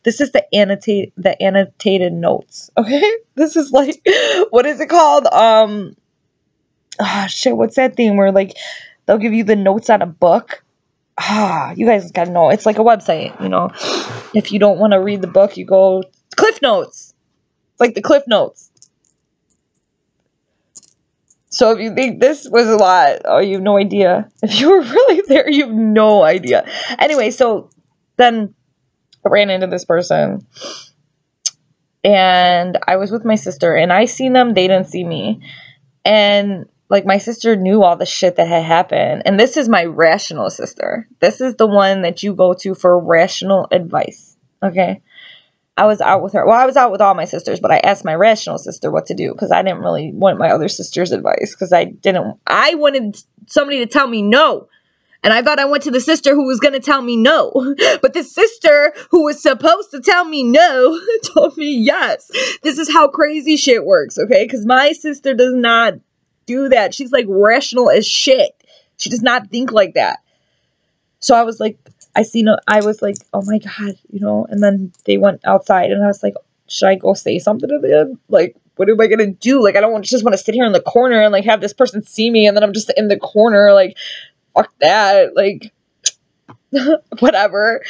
this is the annotated notes. Okay, this is like, what is it called? Shit, what's that thing where like they'll give you the notes on a book? You guys gotta know. It's like a website, you know. If you don't want to read the book, you go Cliff Notes. It's like the Cliff Notes. So if you think this was a lot, oh, you have no idea. If you were really there, you have no idea. Anyway, so then I ran into this person. And I was with my sister. And I seen them. They didn't see me. And like my sister knew all the shit that had happened. And this is my rational sister. This is the one that you go to for rational advice. Okay? I was out with her. Well, I was out with all my sisters, but I asked my rational sister what to do because I didn't really want my other sister's advice because I wanted somebody to tell me no. And I thought I went to the sister who was going to tell me no. But the sister who was supposed to tell me no told me yes. This is how crazy shit works, okay? Because my sister does not do that. She's like rational as shit. She does not think like that. So I was like, I was like, oh my God, you know, and then they went outside and I was like, should I go say something to them? Like, what am I going to do? Like, I don't just want to sit here in the corner and like have this person see me and then I'm just in the corner. Like, fuck that. Like, whatever.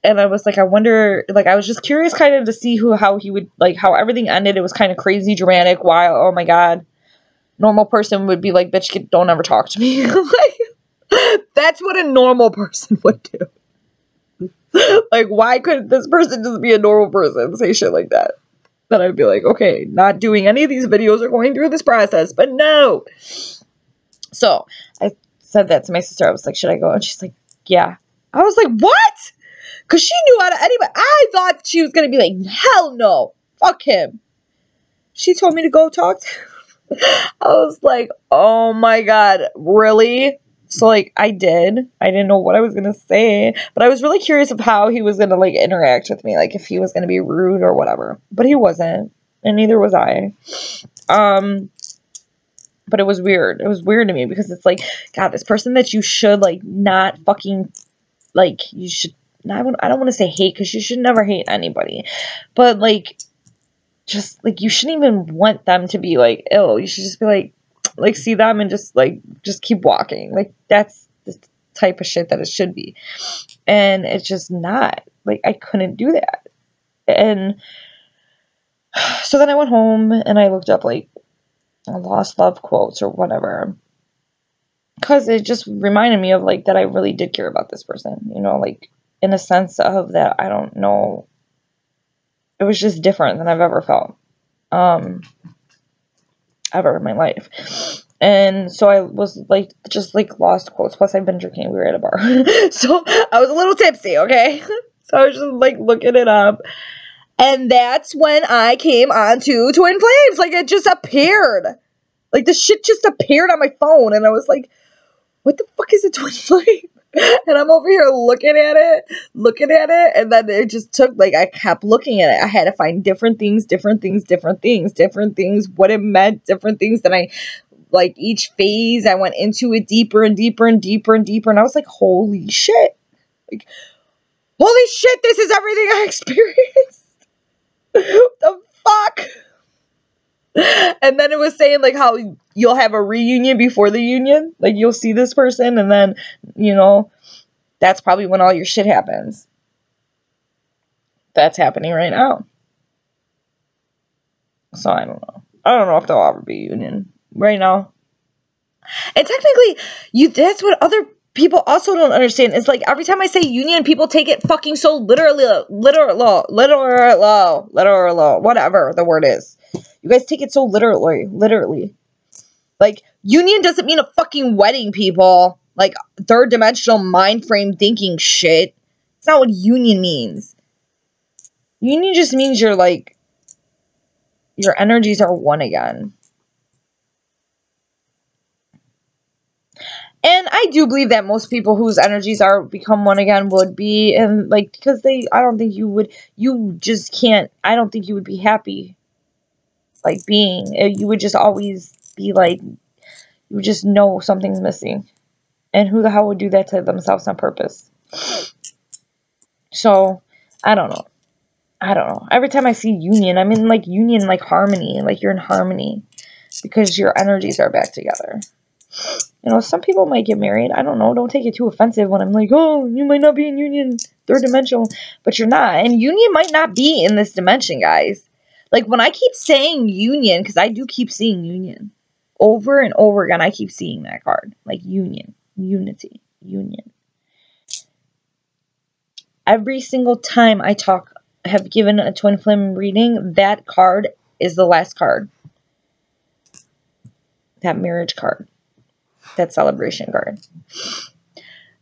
And I was like, I wonder, like, I was just curious kind of to see how he would, like, how everything ended. It was kind of crazy, dramatic. Why? Oh my God. Normal person would be like, bitch, don't ever talk to me. Like, that's what a normal person would do. Like, why couldn't this person just be a normal person and say shit like that? Then I'd be like, okay, not doing any of these videos or going through this process, but no. So I said that to my sister. I was like, should I go? And she's like, yeah. I was like, what? Because she knew out of anybody. I thought she was going to be like, hell no. Fuck him. She told me to go talk to him. I was like, oh my God, really? So, like, I did. I didn't know what I was going to say. But I was really curious of how he was going to, like, interact with me. Like, if he was going to be rude or whatever. But he wasn't. And neither was I. But it was weird. It was weird to me. Because it's like, God, this person that you should, like, not fucking, like, you should, I don't want to say hate. Because you should never hate anybody. But, like, just, like, you shouldn't even want them to be, like, ill. You should just be, like, see them and just keep walking. Like, that's the type of shit that it should be. And it's just not. Like, I couldn't do that. And so then I went home and I looked up, like, lost love quotes or whatever. Because it just reminded me of, like, that I really did care about this person. You know, like, in a sense of that, I don't know. It was just different than I've ever felt. Ever in my life. And so I was like, just like lost quotes. Plus I've been drinking. We were at a bar. So I was a little tipsy, okay? So I was just like looking it up. And that's when I came onto Twin Flames. Like, it just appeared. Like, the shit just appeared on my phone. And I was like, what the fuck is a Twin Flame? And I'm over here looking at it, and then it just took, like, I kept looking at it. I had to find different things, what it meant, different things that I, like, each phase, I went into it deeper and deeper and deeper and deeper, and I was like, holy shit. Like, holy shit, this is everything I experienced. The fuck? And then it was saying, like, how you'll have a reunion before the union. Like, you'll see this person, and then, you know, that's probably when all your shit happens. That's happening right now. So, I don't know. I don't know if there'll ever be a union right now. And technically, that's what other people also don't understand. It's like, every time I say union, people take it fucking so literally, whatever the word is. You guys take it so literally. Like, union doesn't mean a fucking wedding, people. Like, third dimensional mind frame thinking shit. It's not what union means. Union just means you're like, your energies are one again. And I do believe that most people whose energies are become one again would be, and like, because I don't think you just can't, I don't think you would be happy, like, you would just always be like, you would just know something's missing. And who the hell would do that to themselves on purpose? So, I don't know. Every time I see union, I'm in like union, like harmony, like you're in harmony because your energies are back together. You know, some people might get married. I don't know. Don't take it too offensive when I'm like, oh, you might not be in union, third dimensional, but you're not. And union might not be in this dimension, guys. Like, when I keep saying union, because I do keep seeing union over and over again, I keep seeing that card. Like, union, unity, union. Every single time I have given a twin flame reading, that card is the last card. That marriage card. That celebration card.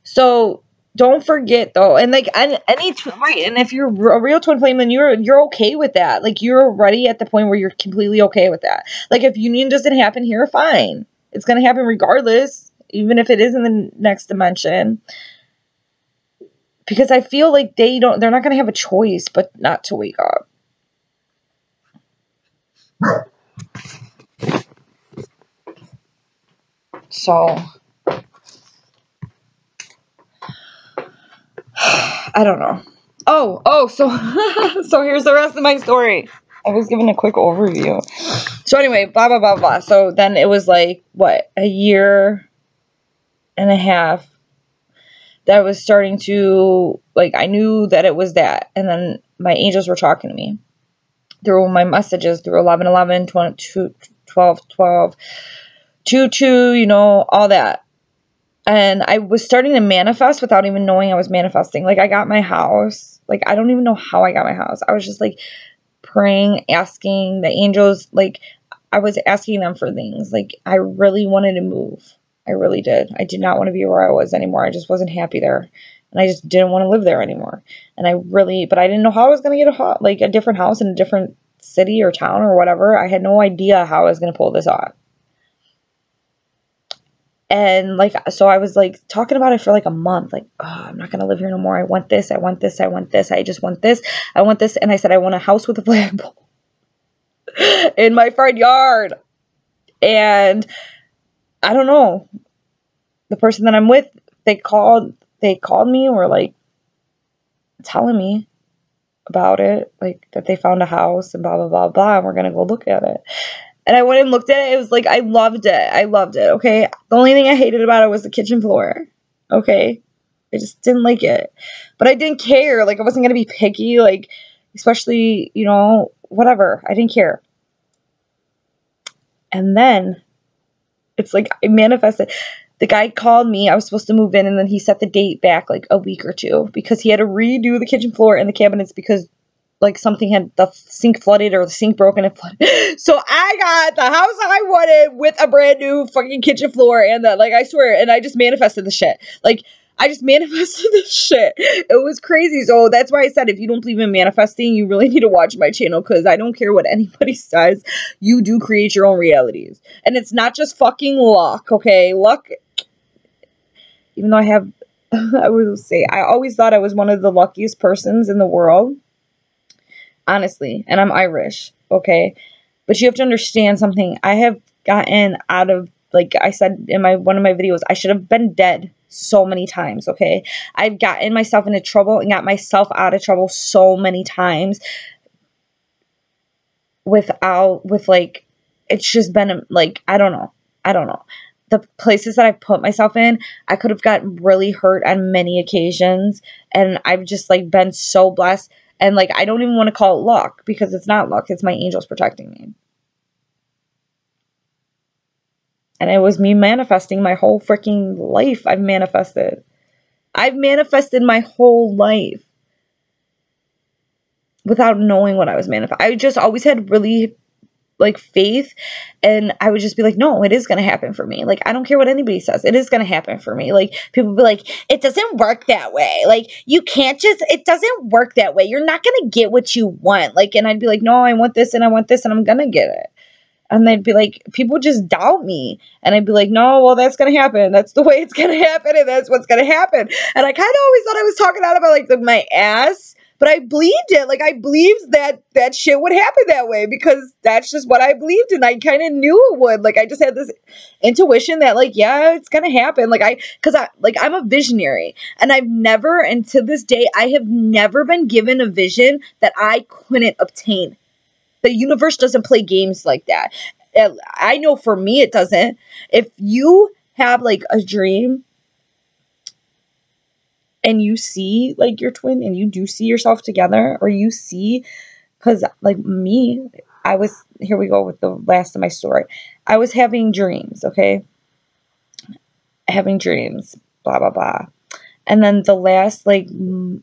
So don't forget though, and like right, and if you're a real twin flame, then you're okay with that. Like, you're already at the point where you're completely okay with that. Like, if union doesn't happen here, fine. It's gonna happen regardless, even if it is in the next dimension. Because I feel like they're not gonna have a choice but not to wake up. So I don't know. So here's the rest of my story. I was given a quick overview. So anyway, blah, blah, blah, blah. So then it was like, what, a year and a half that I was starting to, like, I knew that it was that. And then my angels were talking to me through my messages, through 1111, 12, 12, 22, you know, all that. And I was starting to manifest without even knowing I was manifesting. Like, I got my house. Like, I don't even know how I got my house. I was just, like, praying, asking the angels. Like, I was asking them for things. Like, I really wanted to move. I really did. I did not want to be where I was anymore. I just wasn't happy there. And I just didn't want to live there anymore. And but I didn't know how I was going to get a different house in a different city or town or whatever. I had no idea how I was going to pull this off. And like, so I was like talking about it for like a month, like, oh, I'm not going to live here no more. I want this. I want this. I want this. I just want this. I want this. And I said, I want a house with a flagpole in my front yard. And I don't know, the person that I'm with, they called me, or like telling me about it, like that they found a house and blah, blah, blah, blah. And we're going to go look at it. And I went and looked at it. It was like, I loved it. Okay. The only thing I hated about it was the kitchen floor. Okay. I just didn't like it. But I didn't care. Like, I wasn't going to be picky. Like, especially, you know, whatever. I didn't care. And then it's like, I manifested. The guy called me. I was supposed to move in. And then he set the date back like a week or two because he had to redo the kitchen floor and the cabinets because like something had, the sink flooded or the sink broke and it flooded. So I got the house I wanted with a brand new fucking kitchen floor and that, like, I swear, and I just manifested the shit. Like, I just manifested this shit. It was crazy. So that's why I said, if you don't believe in manifesting, you really need to watch my channel, because I don't care what anybody says. You do create your own realities. And it's not just fucking luck, okay? Luck, even though I will say, I always thought I was one of the luckiest persons in the world. Honestly, and I'm Irish, okay? But you have to understand something. I have gotten out of, like I said in one of my videos, I should have been dead so many times, okay? I've gotten myself into trouble and got myself out of trouble so many times with like, it's just been like, I don't know. The places that I've put myself in, I could have gotten really hurt on many occasions, and I've just like been so blessed. And, like, I don't even want to call it luck, because it's not luck. It's my angels protecting me. And it was me manifesting my whole freaking life. I've manifested my whole life without knowing what I was manifesting. I just always had really like faith, and I would just be like, no, it is going to happen for me. Like, I don't care what anybody says. It is going to happen for me. Like, people be like, it doesn't work that way. Like, you can't just, it doesn't work that way. You're not going to get what you want. Like, and I'd be like, no, I want this and I want this and I'm going to get it. And they'd be like, people just doubt me. And I'd be like, no, well, that's going to happen. That's the way it's going to happen. And that's what's going to happen. And I kind of always thought I was talking out about like my ass. But I believed it. Like, I believed that shit would happen that way because that's just what I believed. And I kind of knew it would. Like, I just had this intuition that, like, yeah, it's going to happen. Like, I'm a visionary. And I've never, and to this day, I have never been given a vision that I couldn't obtain. The universe doesn't play games like that. I know for me, it doesn't. If you have, like, a dream and you see like your twin and you do see yourself together, or you see, because like me, here we go with the last of my story. I was having dreams, okay? Having dreams, blah, blah, blah. And then the last, like,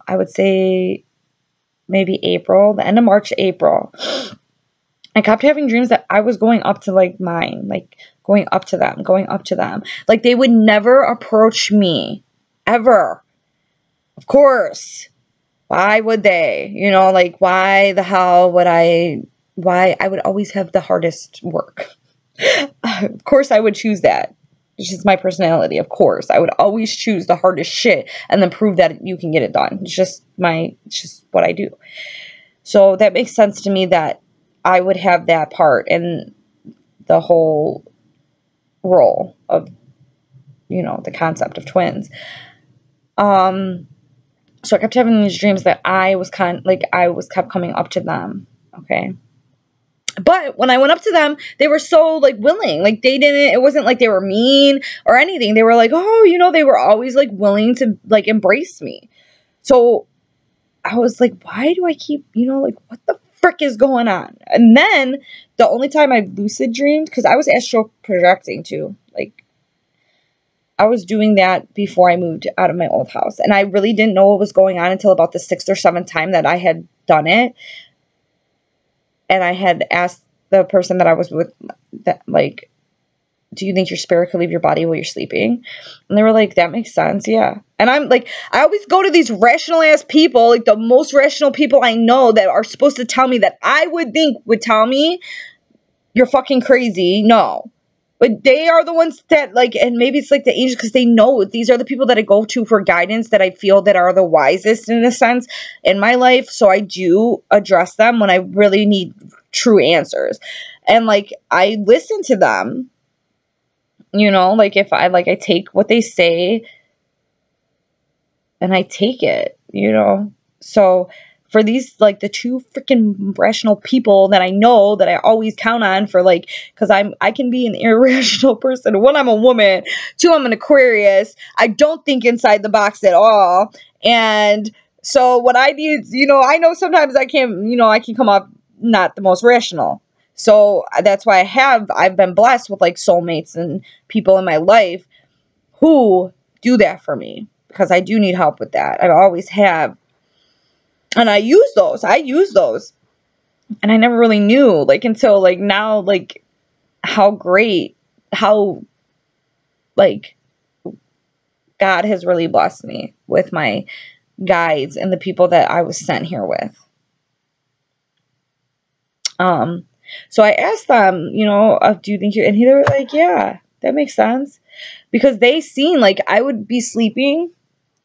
I would say maybe April, the end of March, April, I kept having dreams that I was going up to like mine, like going up to them. Like they would never approach me, ever. Of course. Why would they? You know, like, why the hell would I would always have the hardest work. Of course I would choose that. It's just my personality. Of course. I would always choose the hardest shit and then prove that you can get it done. It's just what I do. So that makes sense to me that I would have that part in the whole role of, you know, the concept of twins. So I kept having these dreams that I was kept coming up to them. Okay. But when I went up to them, they were so like willing. Like it wasn't like they were mean or anything. They were like, oh, you know, they were always like willing to like embrace me. So I was like, why do I keep, you know, like, what the frick is going on? And then the only time I lucid dreamed, because I was astral projecting too, like, I was doing that before I moved out of my old house. And I really didn't know what was going on until about the 6th or 7th time that I had done it. And I had asked the person that I was with, that, like, do you think your spirit could leave your body while you're sleeping? And they were like, that makes sense, yeah. And I'm like, I always go to these rational ass people, like the most rational people I know that are supposed to tell me that I would think would tell me, you're fucking crazy. No. But they are the ones that, like, and maybe it's like the angels, because they know these are the people that I go to for guidance, that I feel that are the wisest in a sense in my life. So I do address them when I really need true answers. And like, I listen to them, you know, like if I take what they say and I take it, you know. So for these, like, the two freaking rational people that I know that I always count on for, like, because I can be an irrational person. One, I'm a woman. Two, I'm an Aquarius. I don't think inside the box at all. And so what I need, you know, I know sometimes I can come off not the most rational. So that's why I've been blessed with like soulmates and people in my life who do that for me, because I do need help with that. I always have. And I use those. And I never really knew, like, until, like, now, like, how like, God has really blessed me with my guides and the people that I was sent here with. So I asked them, you know, do you think and they were like, yeah, that makes sense. Because they seen, like, I would be sleeping.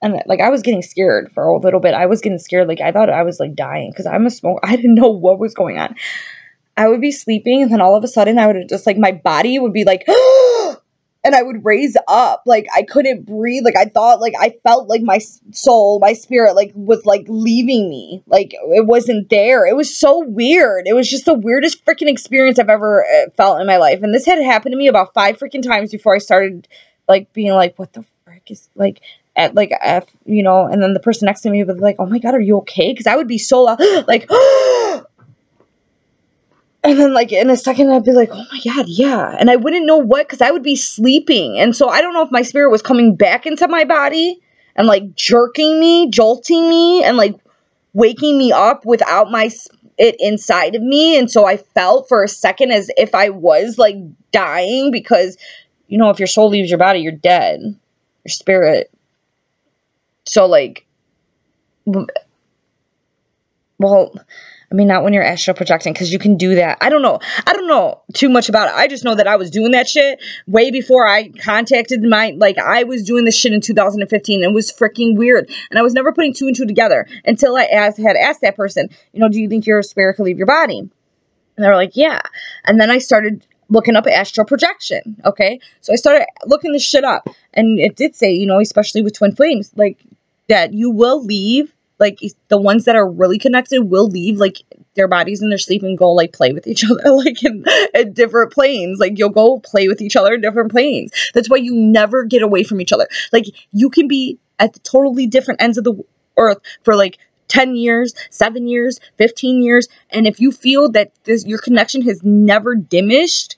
And, like, I was getting scared for a little bit. I was getting scared. Like, I thought I was, like, dying because I'm a smoker. I didn't know what was going on. I would be sleeping, and then all of a sudden, I would just, like, my body would be, like, and I would raise up. Like, I couldn't breathe. Like, I felt like my soul, my spirit, like, was, like, leaving me. Like, it wasn't there. It was so weird. It was just the weirdest freaking experience I've ever felt in my life. And this had happened to me about 5 freaking times before I started, like, being like, what the frick is, like, at like F, you know, and then the person next to me would be like, oh my God, are you okay? Because I would be so loud, like, and then like in a second I'd be like, oh my God, yeah. And I wouldn't know what, because I would be sleeping. And so I don't know if my spirit was coming back into my body and like jolting me and like waking me up without my it inside of me. And so I felt for a second as if I was like dying, because, you know, if your soul leaves your body, you're dead, your spirit. So like, well, I mean, not when you're astral projecting, because you can do that. I don't know too much about it. I just know that I was doing that shit way before I contacted I was doing this shit in 2015. It was freaking weird. And I was never putting 2 and 2 together until I had asked that person, you know, do you think your spirit could leave your body? And they were like, yeah. And then I started looking up astral projection. Okay. So I started looking this shit up, and it did say, you know, especially with twin flames, like that you will leave. Like, the ones that are really connected will leave, like, their bodies in their sleep and go, like, play with each other, like, in different planes. Like, you'll go play with each other in different planes. That's why you never get away from each other. Like, you can be at the totally different ends of the earth for, like, 10 years, 7 years, 15 years. And if you feel that your connection has never diminished,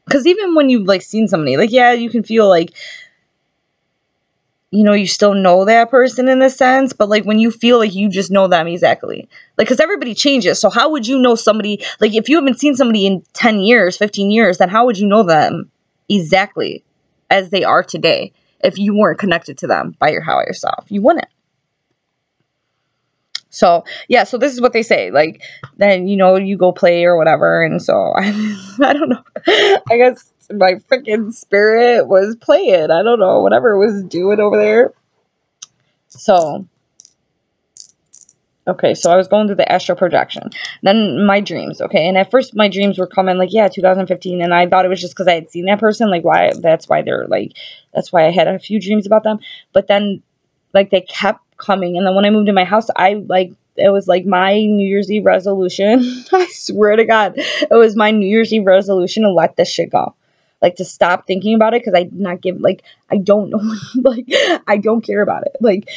because even when you've, like, seen somebody, like, yeah, you can feel, like, you know, you still know that person in a sense, but like when you feel like you just know them exactly, like, because everybody changes. So how would you know somebody, like if you haven't seen somebody in 10 years, 15 years, then how would you know them exactly as they are today if you weren't connected to them by your higher self? You wouldn't. So, yeah, so this is what they say, like, then, you know, you go play or whatever, and so, I don't know, I guess my freaking spirit was playing, I don't know, whatever it was doing over there. So, okay, so I was going through the astral projection, then my dreams, okay, and at first my dreams were coming, like, yeah, 2015, and I thought it was just because I had seen that person, like, that's why I had a few dreams about them, but then, like, they kept coming, and then when I moved in my house, it was like my New Year's Eve resolution, I swear to God, it was my New Year's Eve resolution to let this shit go, like, to stop thinking about it, because I did not give, like, I don't know, like, I don't care about it, like,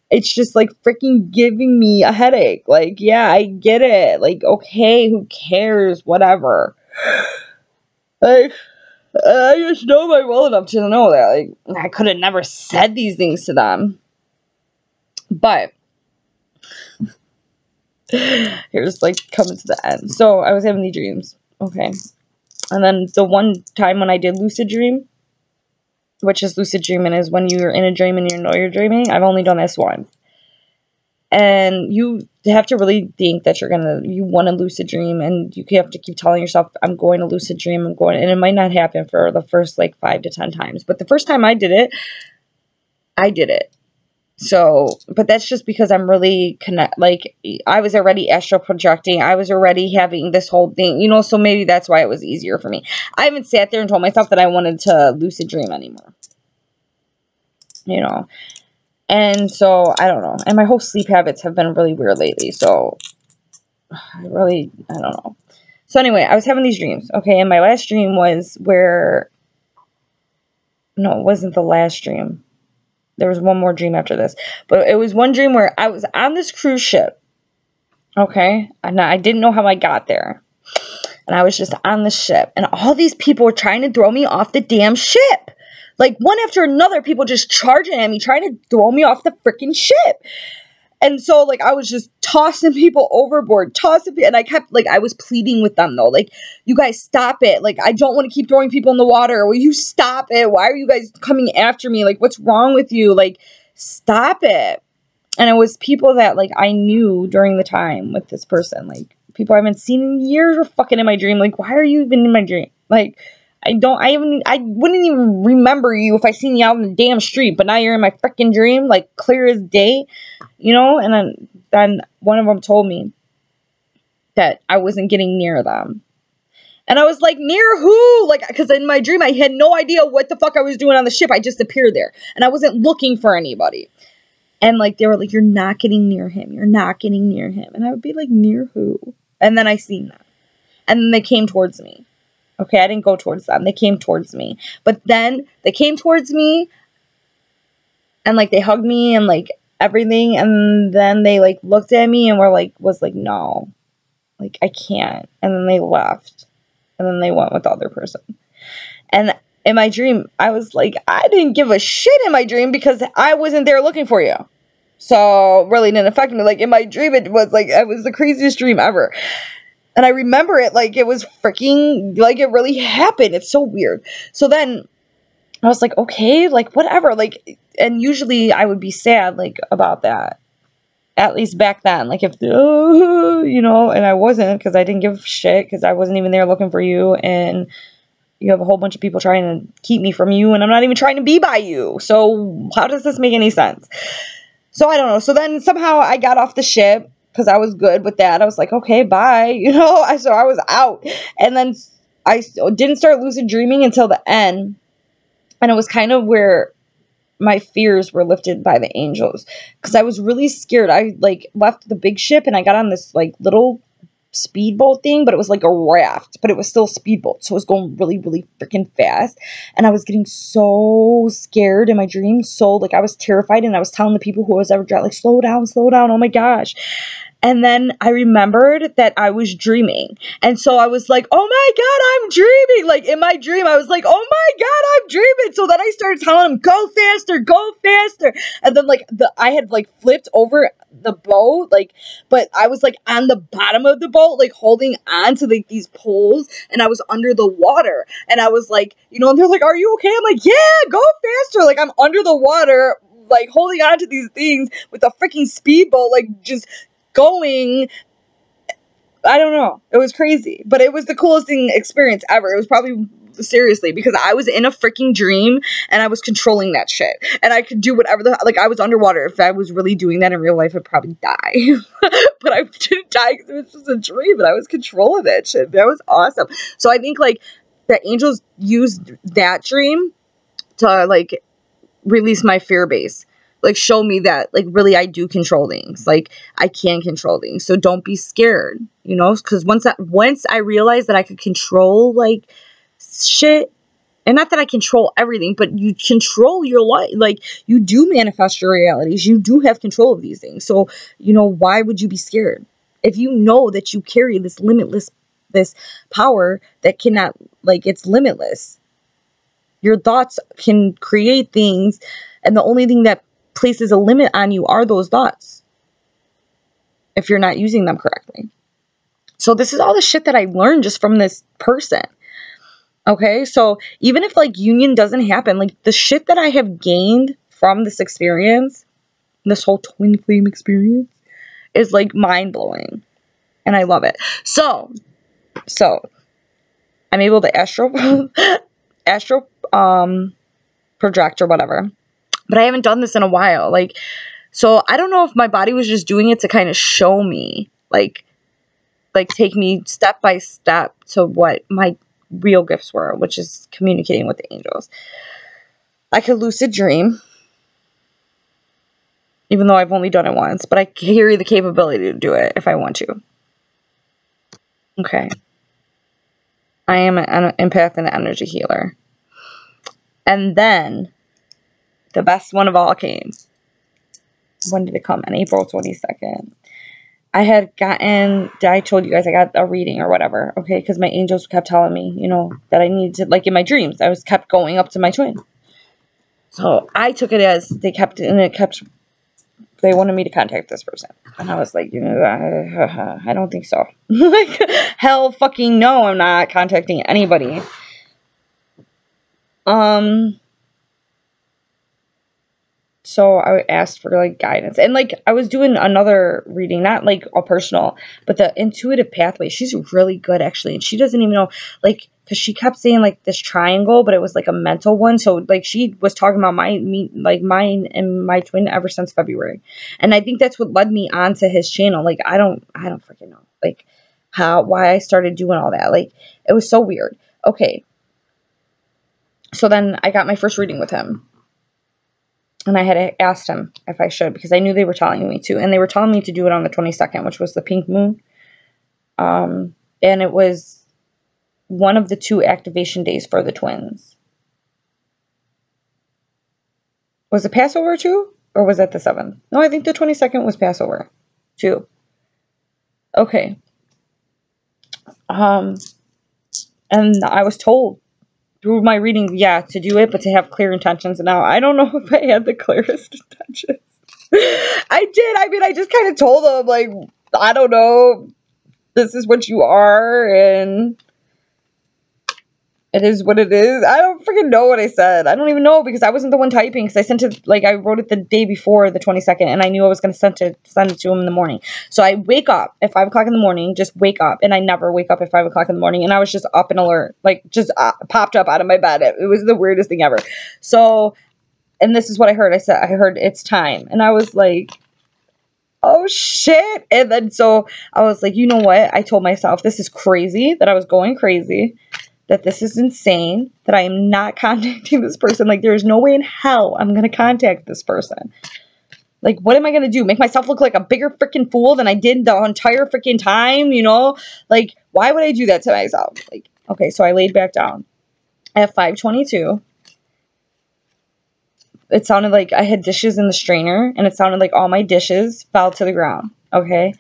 it's just, like, freaking giving me a headache, like, yeah, I get it, like, okay, who cares, whatever, like, I just know my well enough to know that, like, I could have never said these things to them. But here's, like, coming to the end. So I was having these dreams, okay, and then the one time when I did lucid dream, which is lucid dreaming, is when you're in a dream and you know you're dreaming. I've only done this once, and you have to really think that you want to lucid dream, and you have to keep telling yourself, I'm going to lucid dream, and it might not happen for the first, like, 5 to 10 times, but the first time I did it. So, but that's just because I'm really like, I was already astral projecting. I was already having this whole thing, you know, so maybe that's why it was easier for me. I haven't sat there and told myself that I wanted to lucid dream anymore, you know, and so, I don't know, and my whole sleep habits have been really weird lately, so, I don't know. So anyway, I was having these dreams, okay, and my last dream was no, it wasn't the last dream. There was one more dream after this. But it was one dream where I was on this cruise ship. Okay? And I didn't know how I got there. And I was just on the ship. And all these people were trying to throw me off the damn ship. Like, one after another, people just charging at me, trying to throw me off the freaking ship. And so, like, I was just tossing people overboard, and I kept, like, I was pleading with them, though, like, you guys stop it, like, I don't want to keep throwing people in the water, will you stop it, why are you guys coming after me, like, what's wrong with you, like, stop it. And it was people that, like, I knew during the time with this person, like, people I haven't seen in years were fucking in my dream, like, why are you even in my dream, like, I wouldn't even remember you if I seen you out in the damn street, but now you're in my freaking dream, like, clear as day, you know, and then one of them told me that I wasn't getting near them, and I was like, near who, like, because in my dream, I had no idea what the fuck I was doing on the ship, I just appeared there, and I wasn't looking for anybody, and, like, they were like, you're not getting near him, and I would be like, near who, and then I seen them, and then they came towards me. Okay, I didn't go towards them. They came towards me. But then they came towards me and, like, they hugged me and, like, everything. And then they, like, looked at me and was like, no, like, I can't. And then they left. And then they went with the other person. And in my dream, I was like, I didn't give a shit in my dream because I wasn't there looking for you. So really didn't affect me. Like in my dream, it was the craziest dream ever. And I remember it like it was freaking, like it really happened. It's so weird. So then I was like, okay, like whatever. Like, and usually I would be sad like about that. At least back then, like if, and I wasn't, because I didn't give a shit, because I wasn't even there looking for you, and you have a whole bunch of people trying to keep me from you, and I'm not even trying to be by you. So how does this make any sense? So I don't know. So then somehow I got off the ship, because I was good with that. I was like, okay, bye. So I was out. And then I didn't start lucid dreaming until the end. And it was kind of where my fears were lifted by the angels, because I was really scared. I like left the big ship and I got on this like little speedboat thing, but it was like a raft, but it was still a speedboat, so it was going really, really freaking fast, and I was getting so scared in my dreams, so like I was terrified, and I was telling the people who was ever driving, like, slow down, oh my gosh. And then I remembered that I was dreaming. And so I was like, oh my God, I'm dreaming. Like in my dream, I was like, oh my God, I'm dreaming. So then I started telling him, go faster, go faster. And then like I had like flipped over the boat, like, but I was like on the bottom of the boat, like holding on to like these poles, and I was under the water. And I was like, and they're like, are you okay? I'm like, yeah, go faster. Like I'm under the water, like holding on to these things with a freaking speedboat, like just going. I don't know. It was crazy, but it was the coolest experience ever. It was probably, seriously, because I was in a freaking dream and I was controlling that shit, and I could do whatever like I was underwater. If I was really doing that in real life, I'd probably die. But I didn't die because it was just a dream, and I was controlling that shit. That was awesome. So I think like the angels used that dream to like release my fear base. Like show me that like really I do control things. Like I can control things. So don't be scared, because once I realized that I could control like shit, and not that I control everything, but you control your life. Like you do manifest your realities. You do have control of these things. So, why would you be scared? If you know that you carry this this power that cannot, like, it's limitless. Your thoughts can create things, and the only thing that places a limit on you are those thoughts, if you're not using them correctly. So this is all the shit that I learned just from this person. Okay, so even if like union doesn't happen, like the shit that I have gained from this experience, this whole twin flame experience, is like mind blowing, and I love it. So I'm able to astral project or whatever. But I haven't done this in a while. Like, so I don't know if my body was just doing it to kind of show me, like take me step by step to what my real gifts were, which is communicating with the angels. I could lucid dream, even though I've only done it once, but I carry the capability to do it if I want to. Okay. I am an empath and an energy healer. And then the best one of all came. When did it come? On April 22nd. I told you guys I got a reading or whatever, okay? Because my angels kept telling me, that I needed to, like in my dreams, I was kept going up to my twin. So I took it as they wanted me to contact this person. And I was like, I don't think so. Like, hell fucking no, I'm not contacting anybody. So I asked for like guidance, and like I was doing another reading, not like a personal, but the intuitive pathway. She's really good actually, and she doesn't even know, like, because she kept saying like this triangle, but it was like a mental one. So like she was talking about mine and my twin ever since February, and I think that's what led me onto his channel. Like I don't freaking know, like why I started doing all that. Like it was so weird. Okay, so then I got my first reading with him. And I had asked him if I should, because I knew they were telling me to. And they were telling me to do it on the 22nd, which was the pink moon. And it was one of the 2 activation days for the twins. Was it Passover too? Or was that the 7th? No, I think the 22nd was Passover too. Okay. And I was told through my reading, to do it, but to have clear intentions. Now, I don't know if I had the clearest intentions. I did. I mean, I just kind of told him, like, I don't know, this is what you are, and it is what it is. I don't freaking know what I said. I don't even know because I wasn't the one typing because I sent it, like, I wrote it the day before the 22nd, and I knew I was going to send it to him in the morning. So I wake up at 5 o'clock in the morning, just wake up, and I never wake up at 5 o'clock in the morning, and I was just up and alert, like, just popped up out of my bed. It was the weirdest thing ever. So, and this is what I heard. I heard it's time, and I was like, oh shit. And then so I was like, you know what? I told myself this is crazy, that I was going crazy, that this is insane, that I am not contacting this person. Like, there is no way in hell I'm going to contact this person. Like, what am I going to do? Make myself look like a bigger freaking fool than I did the entire freaking time, you know? Like, why would I do that to myself? Like, okay, so I laid back down at 5:22. It sounded like I had dishes in the strainer, and it sounded like all my dishes fell to the ground, okay?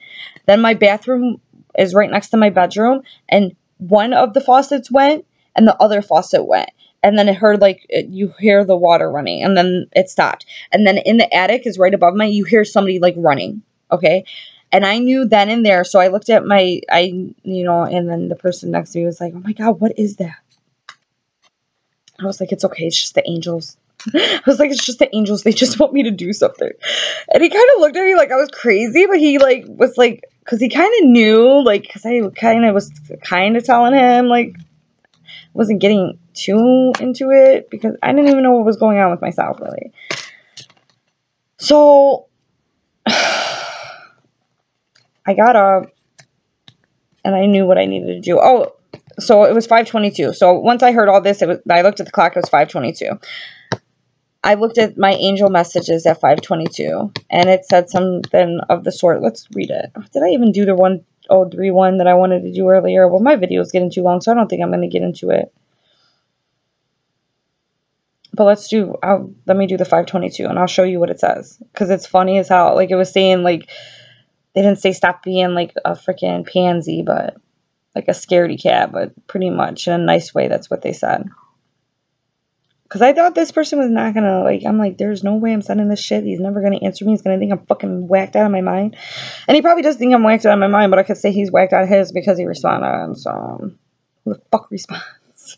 Then my bathroom is right next to my bedroom, and one of the faucets went, and the other faucet went. And then it heard, like, you hear the water running, and then it stopped. And then in the attic is right above you hear somebody, like, running, okay? And I knew then and there, so I looked at and then the person next to me was like, oh my God, what is that? I was like, it's okay, it's just the angels. I was like, it's just the angels. They just want me to do something. And he kind of looked at me like I was crazy, but he, like, was like, because he kind of knew, like, because I kind of was kind of telling him, like, wasn't getting too into it because I didn't even know what was going on with myself, really. So I got up and I knew what I needed to do. Oh, so it was 5:22. So once I heard all this, I looked at the clock, it was 5:22. I looked at my angel messages at 5:22, and it said something of the sort. Let's read it. Did I even do the 1031 that I wanted to do earlier? Well, my video is getting too long, so I don't think I'm going to get into it. But let me do the 5:22, and I'll show you what it says. Because it's funny as hell. Like, it was saying, like, they didn't say stop being, like, a freaking pansy, but, like, a scaredy cat, but pretty much in a nice way, that's what they said. Because I thought this person was not going to, like, I'm like, there's no way I'm sending this shit. He's never going to answer me. He's going to think I'm fucking whacked out of my mind. And he probably does think I'm whacked out of my mind, but I could say he's whacked out of his because he responded. So, who the fuck responds?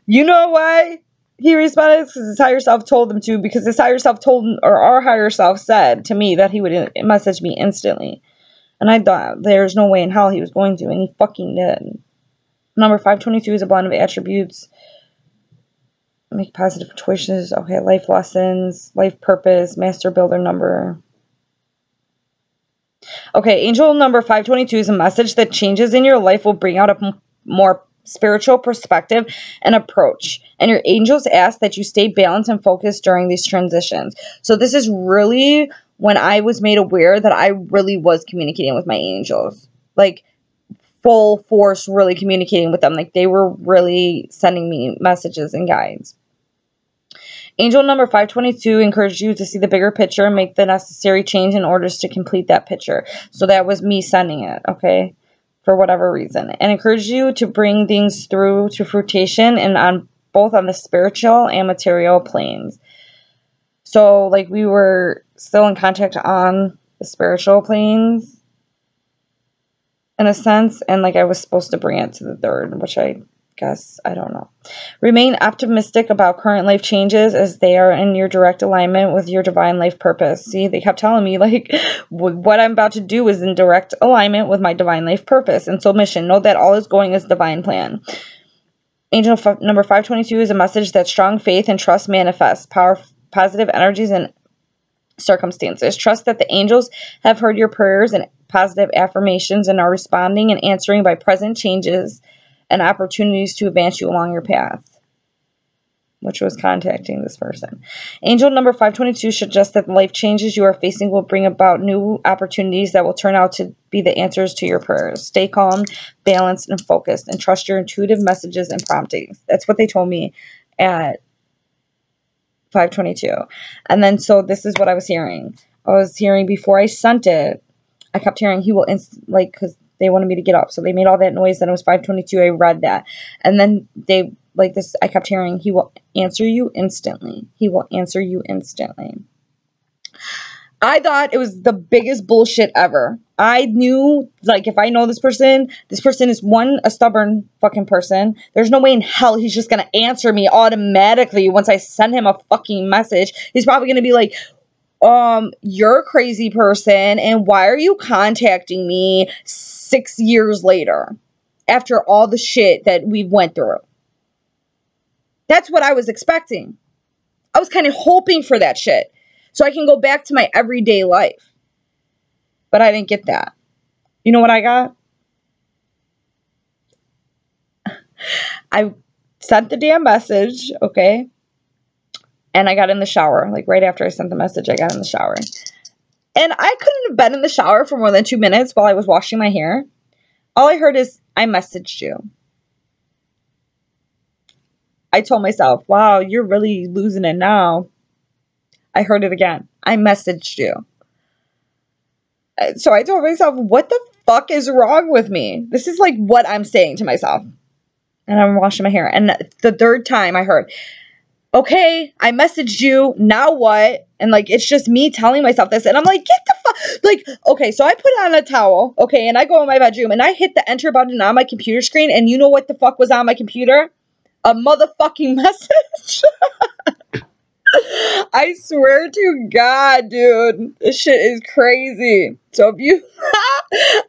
You know why he responded? Because his higher self told him to. Because his higher self or our higher self said to me that he would message me instantly. And I thought, there's no way in hell he was going to. And he fucking did. Number 522 is a blend of attributes. Make positive choices. Okay, life lessons, life purpose, master builder number. Okay, angel number 522 is a message that changes in your life will bring out a more spiritual perspective and approach. And your angels ask that you stay balanced and focused during these transitions. So this is really when I was made aware that I really was communicating with my angels. Like, full force, really communicating with them. Like, they were really sending me messages and guides. Angel number 522 encouraged you to see the bigger picture and make the necessary change in order to complete that picture. So that was me sending it, okay, for whatever reason. And encouraged you to bring things through to fruition and on both on the spiritual and material planes. So, like, we were still in contact on the spiritual planes, in a sense, and, like, I was supposed to bring it to the third, which I guess, I don't know. Remain optimistic about current life changes as they are in your direct alignment with your divine life purpose. See, they kept telling me, like, what I'm about to do is in direct alignment with my divine life purpose and soul mission. Know that all is going as divine plan. Angel number 522 is a message that strong faith and trust manifest positive energies and circumstances. Trust that the angels have heard your prayers and positive affirmations and are responding and answering by present changes and opportunities to advance you along your path, which was contacting this person. Angel number 522 suggests that the life changes you are facing will bring about new opportunities that will turn out to be the answers to your prayers. Stay calm, balanced, and focused, and trust your intuitive messages and promptings. That's what they told me at 522. And then, so this is what I was hearing. I was hearing before I sent it, I kept hearing he will, because they wanted me to get up. So they made all that noise. Then it was 522. I read that. And then they, like this, I kept hearing, he will answer you instantly. He will answer you instantly. I thought it was the biggest bullshit ever. I knew, like, if I know this person is one, a stubborn fucking person. There's no way in hell he's just gonna answer me automatically once I send him a fucking message. He's probably gonna be like, you're a crazy person, and why are you contacting me 6 years later after all the shit that we've went through? That's what I was expecting. I was kind of hoping for that shit so I can go back to my everyday life. But I didn't get that. You know what I got? I sent the damn message, okay? And I got in the shower. Like, right after I sent the message, I got in the shower. And I couldn't have been in the shower for more than 2 minutes while I was washing my hair. All I heard is, I messaged you. I told myself, wow, you're really losing it now. I heard it again. I messaged you. So I told myself, what the fuck is wrong with me? This is like what I'm saying to myself. And I'm washing my hair. And the third time I heard, okay, I messaged you. Now what? And like, it's just me telling myself this. And I'm like, get the fuck. Like, okay, so I put on a towel. Okay, and I go in my bedroom. And I hit the enter button on my computer screen. And you know what the fuck was on my computer? A motherfucking message. I swear to God, dude, this shit is crazy. So if you,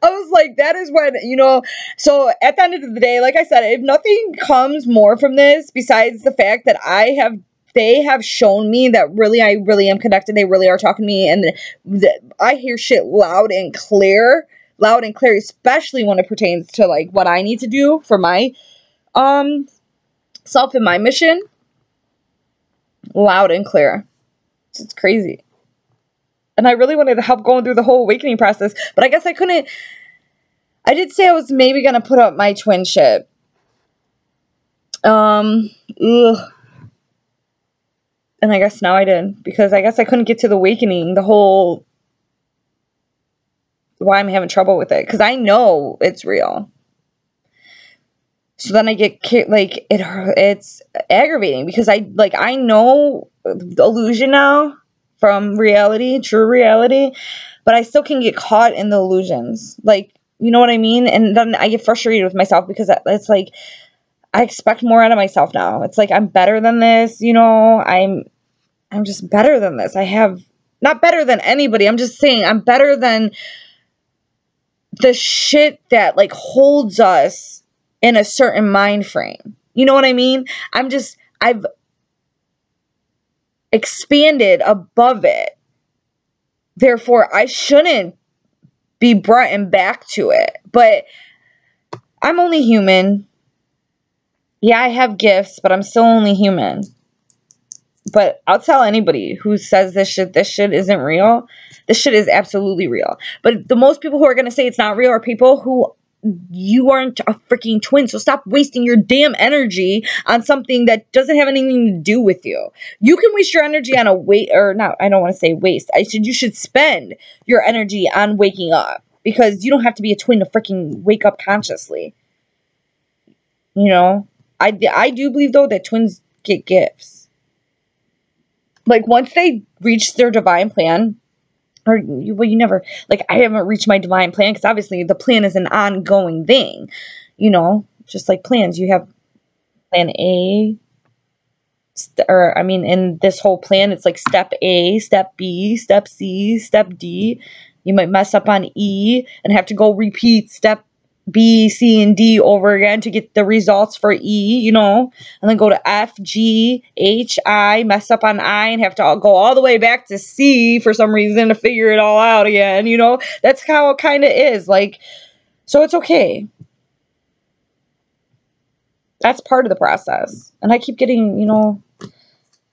I was like, that is when, you know, so at the end of the day, like I said, if nothing comes more from this besides the fact that they have shown me that really, I really am connected. They really are talking to me. And I hear shit loud and clear, especially when it pertains to like what I need to do for my, self and my mission. Loud and clear. It's crazy. And I really wanted to help going through the whole awakening process, but I guess I couldn't. I did say I was maybe going to put up my twin shit. And I guess now I did, because I guess I couldn't get to the awakening, the whole why I'm having trouble with it, because I know it's real. So then I get like it's aggravating because I know the illusion now from reality, true reality, but I still can get caught in the illusions. Like, you know what I mean? And then I get frustrated with myself because it's like I expect more out of myself now. It's like I'm better than this, you know? I'm just better than this. I have not better than anybody. I'm just saying I'm better than the shit that like holds us in a certain mind frame. You know what I mean? I've expanded above it. Therefore, I shouldn't be brought back to it. But I'm only human. Yeah, I have gifts, but I'm still only human. But I'll tell anybody who says this shit isn't real. This shit is absolutely real. But the most people who are going to say it's not real are people who you aren't a freaking twin, so stop wasting your damn energy on something that doesn't have anything to do with you. You can waste your energy on I don't want to say waste. You should spend your energy on waking up, because you don't have to be a twin to freaking wake up consciously. You know, I do believe though that twins get gifts. Like once they reach their divine plan, or, well, you never, like, I haven't reached my divine plan, because obviously the plan is an ongoing thing, you know, just like plans. You have plan A, in this whole plan, it's like step A, step B, step C, step D. You might mess up on E and have to go repeat step B, C, and D over again to get the results for E, you know, and then go to F, G, H, I, mess up on I, and have to go all the way back to C for some reason to figure it all out again, you know. That's how it kind of is, like, so it's okay. That's part of the process. And I keep getting, you know,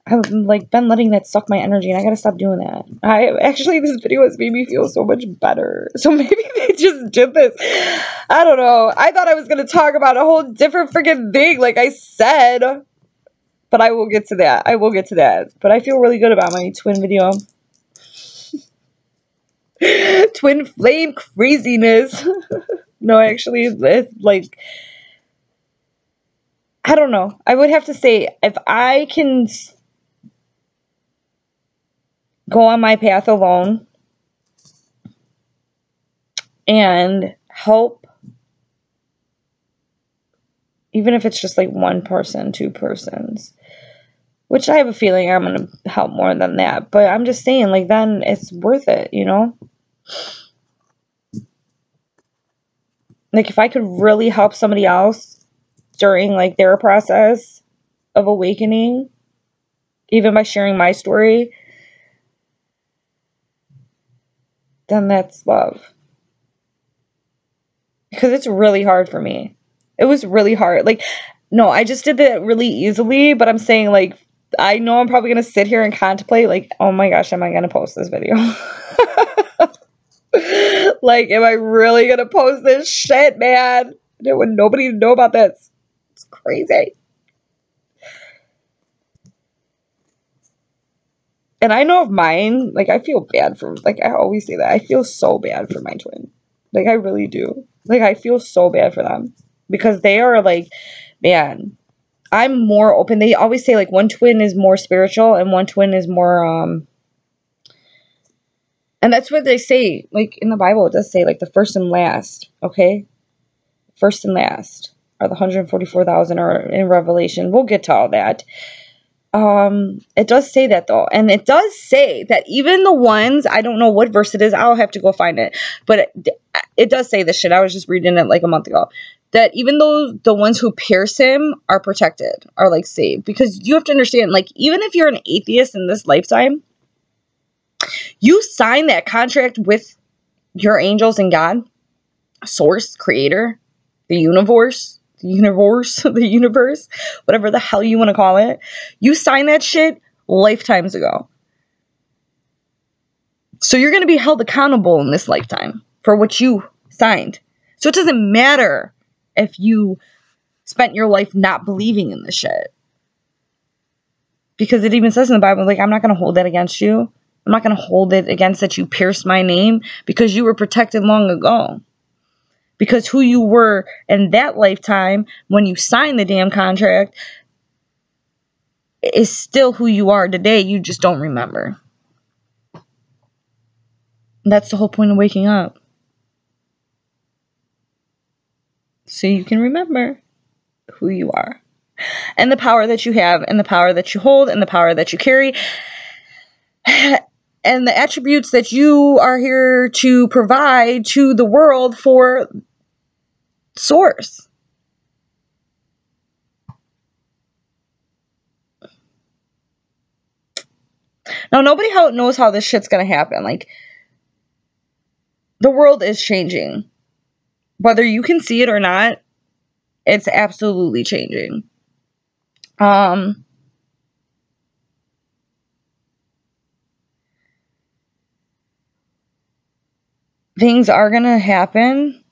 I've like been letting that suck my energy, and I gotta stop doing that. This video has made me feel so much better. So maybe they just did this. I don't know. I thought I was gonna talk about a whole different freaking thing, like I said. But I will get to that. But I feel really good about my twin video. Twin flame craziness. No, actually, it's like, I don't know. I would have to say, if I can go on my path alone and help, even if it's just like one person, two persons, which I have a feeling I'm going to help more than that. But I'm just saying, like, then it's worth it, you know? Like, if I could really help somebody else during, like, their process of awakening, even by sharing my story, then that's love. Because it's really hard for me. It was really hard. Like, no, I just did that really easily, but I'm saying, like, I know I'm probably going to sit here and contemplate, like, oh my gosh, am I going to post this video? Like, am I really going to post this shit, man? I don't want nobody to know about this. It's crazy. And I know of mine, like, I feel bad for, like, I always say that. I feel so bad for my twin. Like, I really do. Like, I feel so bad for them. Because they are, like, man, I'm more open. They always say, like, one twin is more spiritual and one twin is more, and that's what they say, like, in the Bible, it does say, like, the first and last, okay? First and last are the 144,000 or in Revelation. We'll get to all that. It does say that, though. And it does say that even the ones, I don't know what verse it is, I'll have to go find it. But it does say this shit. I was just reading it like a month ago. That even though the ones who pierce him are protected, are like saved. Because you have to understand, like, even if you're an atheist in this lifetime, you sign that contract with your angels and God, source, creator, the universe, whatever the hell you want to call it. You signed that shit lifetimes ago. So you're going to be held accountable in this lifetime for what you signed. So it doesn't matter if you spent your life not believing in this shit. Because it even says in the Bible, like, I'm not going to hold that against you. I'm not going to hold it against that you pierced my name, because you were protected long ago. Because who you were in that lifetime when you signed the damn contract is still who you are today. You just don't remember. That's the whole point of waking up. So you can remember who you are. And the power that you have, and the power that you hold, and the power that you carry. And the attributes that you are here to provide to the world for Source. Now, nobody knows how this shit's gonna happen. Like, the world is changing. Whether you can see it or not, it's absolutely changing. Things are gonna happen.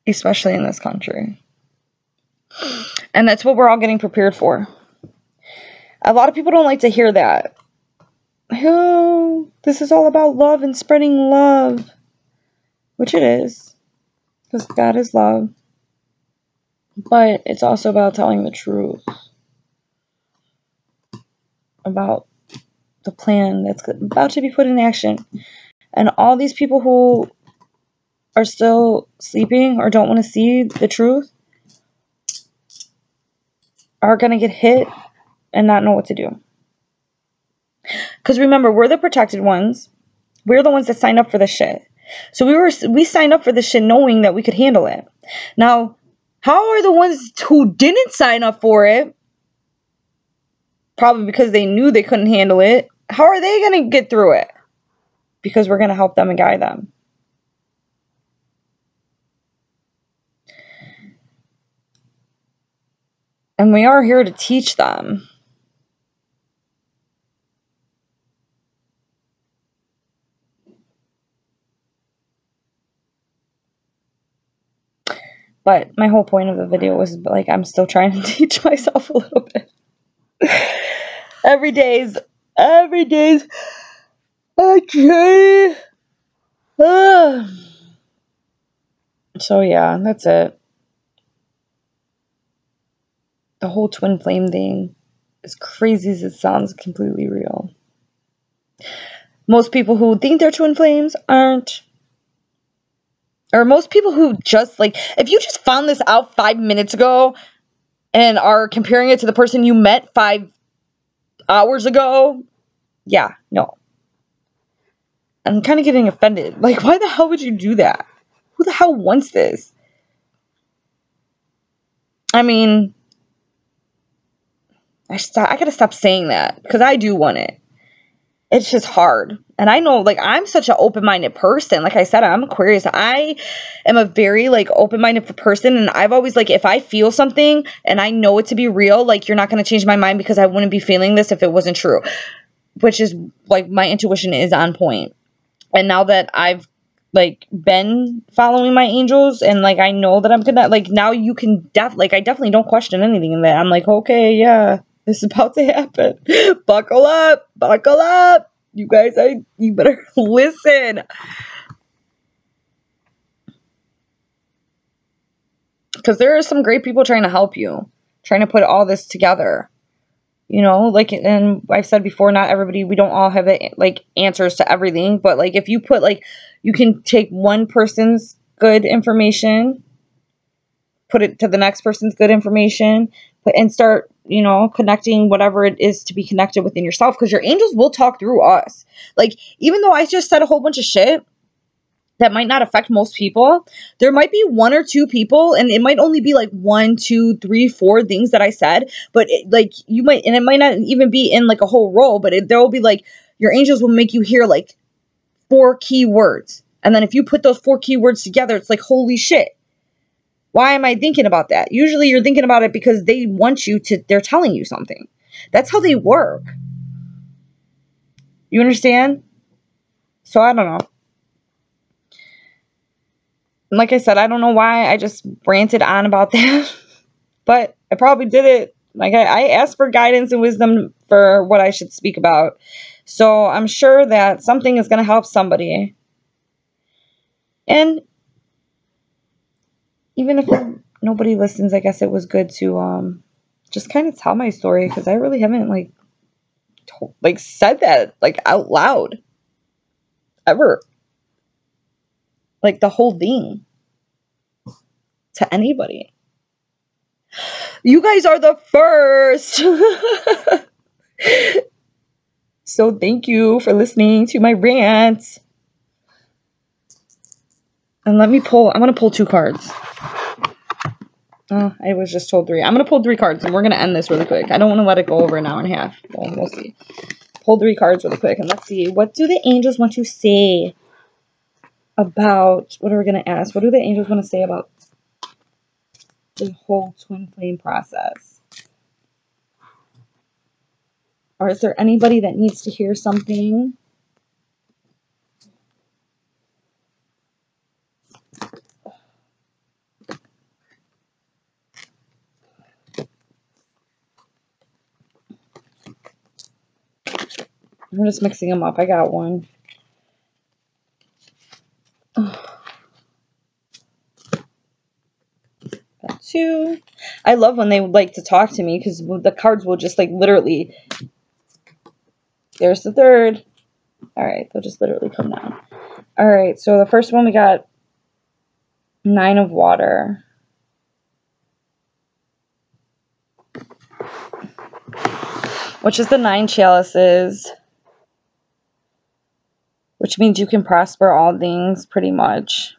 Especially in this country. And that's what we're all getting prepared for. A lot of people don't like to hear that. Oh, this is all about love and spreading love. Which it is. Because God is love. But it's also about telling the truth. About the plan that's about to be put in action. And all these people who are still sleeping or don't want to see the truth are going to get hit and not know what to do. Because remember, we're the protected ones. We're the ones that signed up for this shit. So we signed up for this shit knowing that we could handle it. Now, how are the ones who didn't sign up for it, probably because they knew they couldn't handle it, how are they going to get through it? Because we're going to help them and guide them. And we are here to teach them. But my whole point of the video was, like, I'm still trying to teach myself a little bit. Every day's okay. So yeah, that's it. the whole twin flame thing, as crazy as it sounds, completely real. Most people who think they're twin flames aren't. Or most people who just, like, if you just found this out 5 minutes ago and are comparing it to the person you met 5 hours ago, yeah, no. I'm kind of getting offended. Like, why the hell would you do that? Who the hell wants this? I mean, I gotta stop saying that, because I do want it. It's just hard. And I know, like, I'm such an open-minded person. Like I said, I'm Aquarius. I am a very, like, open-minded person. And I've always, like, if I feel something and I know it to be real, like, you're not going to change my mind because I wouldn't be feeling this if it wasn't true. Which is, like, my intuition is on point. And now that I've, like, been following my angels and, like, I know that I'm gonna, like, now you can I definitely don't question anything in that. I'm like, okay, yeah, this is about to happen. Buckle up. Buckle up. You guys, you better listen. Because there are some great people trying to help you, trying to put all this together. You know, like, and I've said before, not everybody, we don't all have the, like, answers to everything. But, like, if you put, like, you can take one person's good information, put it to the next person's good information, and start, you know, connecting whatever it is to be connected within yourself. Because your angels will talk through us. Like, even though I just said a whole bunch of shit that might not affect most people, there might be 1 or 2 people, and it might only be like 1, 2, 3, 4 things that I said, but like, you might, and it might not even be in like a whole row, but there will be, like, your angels will make you hear like 4 key words. And then if you put those 4 key words together, it's like, holy shit. Why am I thinking about that? Usually you're thinking about it because they want you to, they're telling you something. That's how they work. You understand? So I don't know. Like I said, I don't know why I just ranted on about that, but I probably did it. Like, I asked for guidance and wisdom for what I should speak about. So I'm sure that something is going to help somebody. And even if nobody listens, I guess it was good to just kind of tell my story, because I really haven't, like, said that, like, out loud ever. Like, the whole thing to anybody. You guys are the first. So thank you for listening to my rant. And let me pull, I'm going to pull 2 cards. Oh, I was just told 3. I'm going to pull 3 cards and we're going to end this really quick. I don't want to let it go over an hour and a half. Well, we'll see. Pull 3 cards really quick and let's see. What do the angels want to say about, what are we going to ask? What do the angels want to say about the whole twin flame process? Or is there anybody that needs to hear something? I'm just mixing them up. I got 1. Got 2. I love when they would like to talk to me because the cards will just, like, literally. There's the 3rd. Alright, they'll just literally come down. Alright, so the first one we got 9 of water. Which is the 9 chalices. Which means you can prosper all things, pretty much.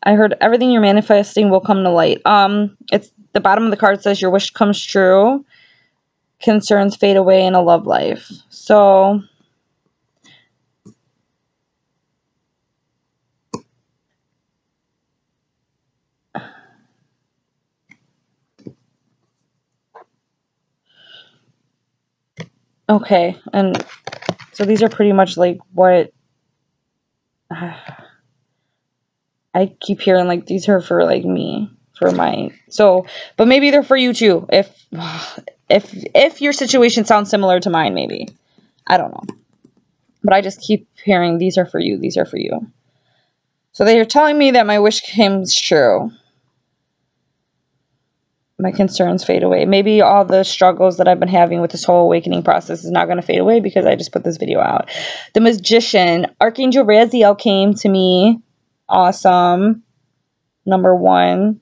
I heard everything you're manifesting will come to light. It's the bottom of the card says your wish comes true. Concerns fade away in a love life. So okay, and so these are pretty much like what I keep hearing, like, these are for, like, me, for my, so, but maybe they're for you too, if your situation sounds similar to mine, maybe, I don't know, but I just keep hearing, these are for you, these are for you. So they're telling me that my wish came true. My concerns fade away. Maybe all the struggles that I've been having with this whole awakening process is not going to fade away because I just put this video out. The Magician. Archangel Raziel came to me. Awesome. Number 1.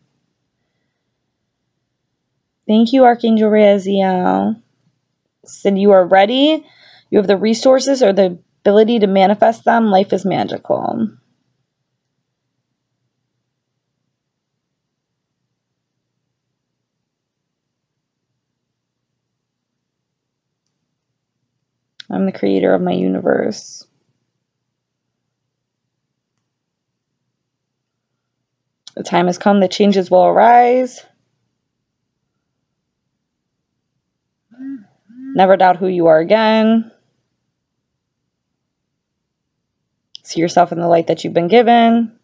Thank you, Archangel Raziel. Said you are ready. You have the resources or the ability to manifest them. Life is magical. I'm the creator of my universe. The time has come that changes will arise. Never doubt who you are again. See yourself in the light that you've been given.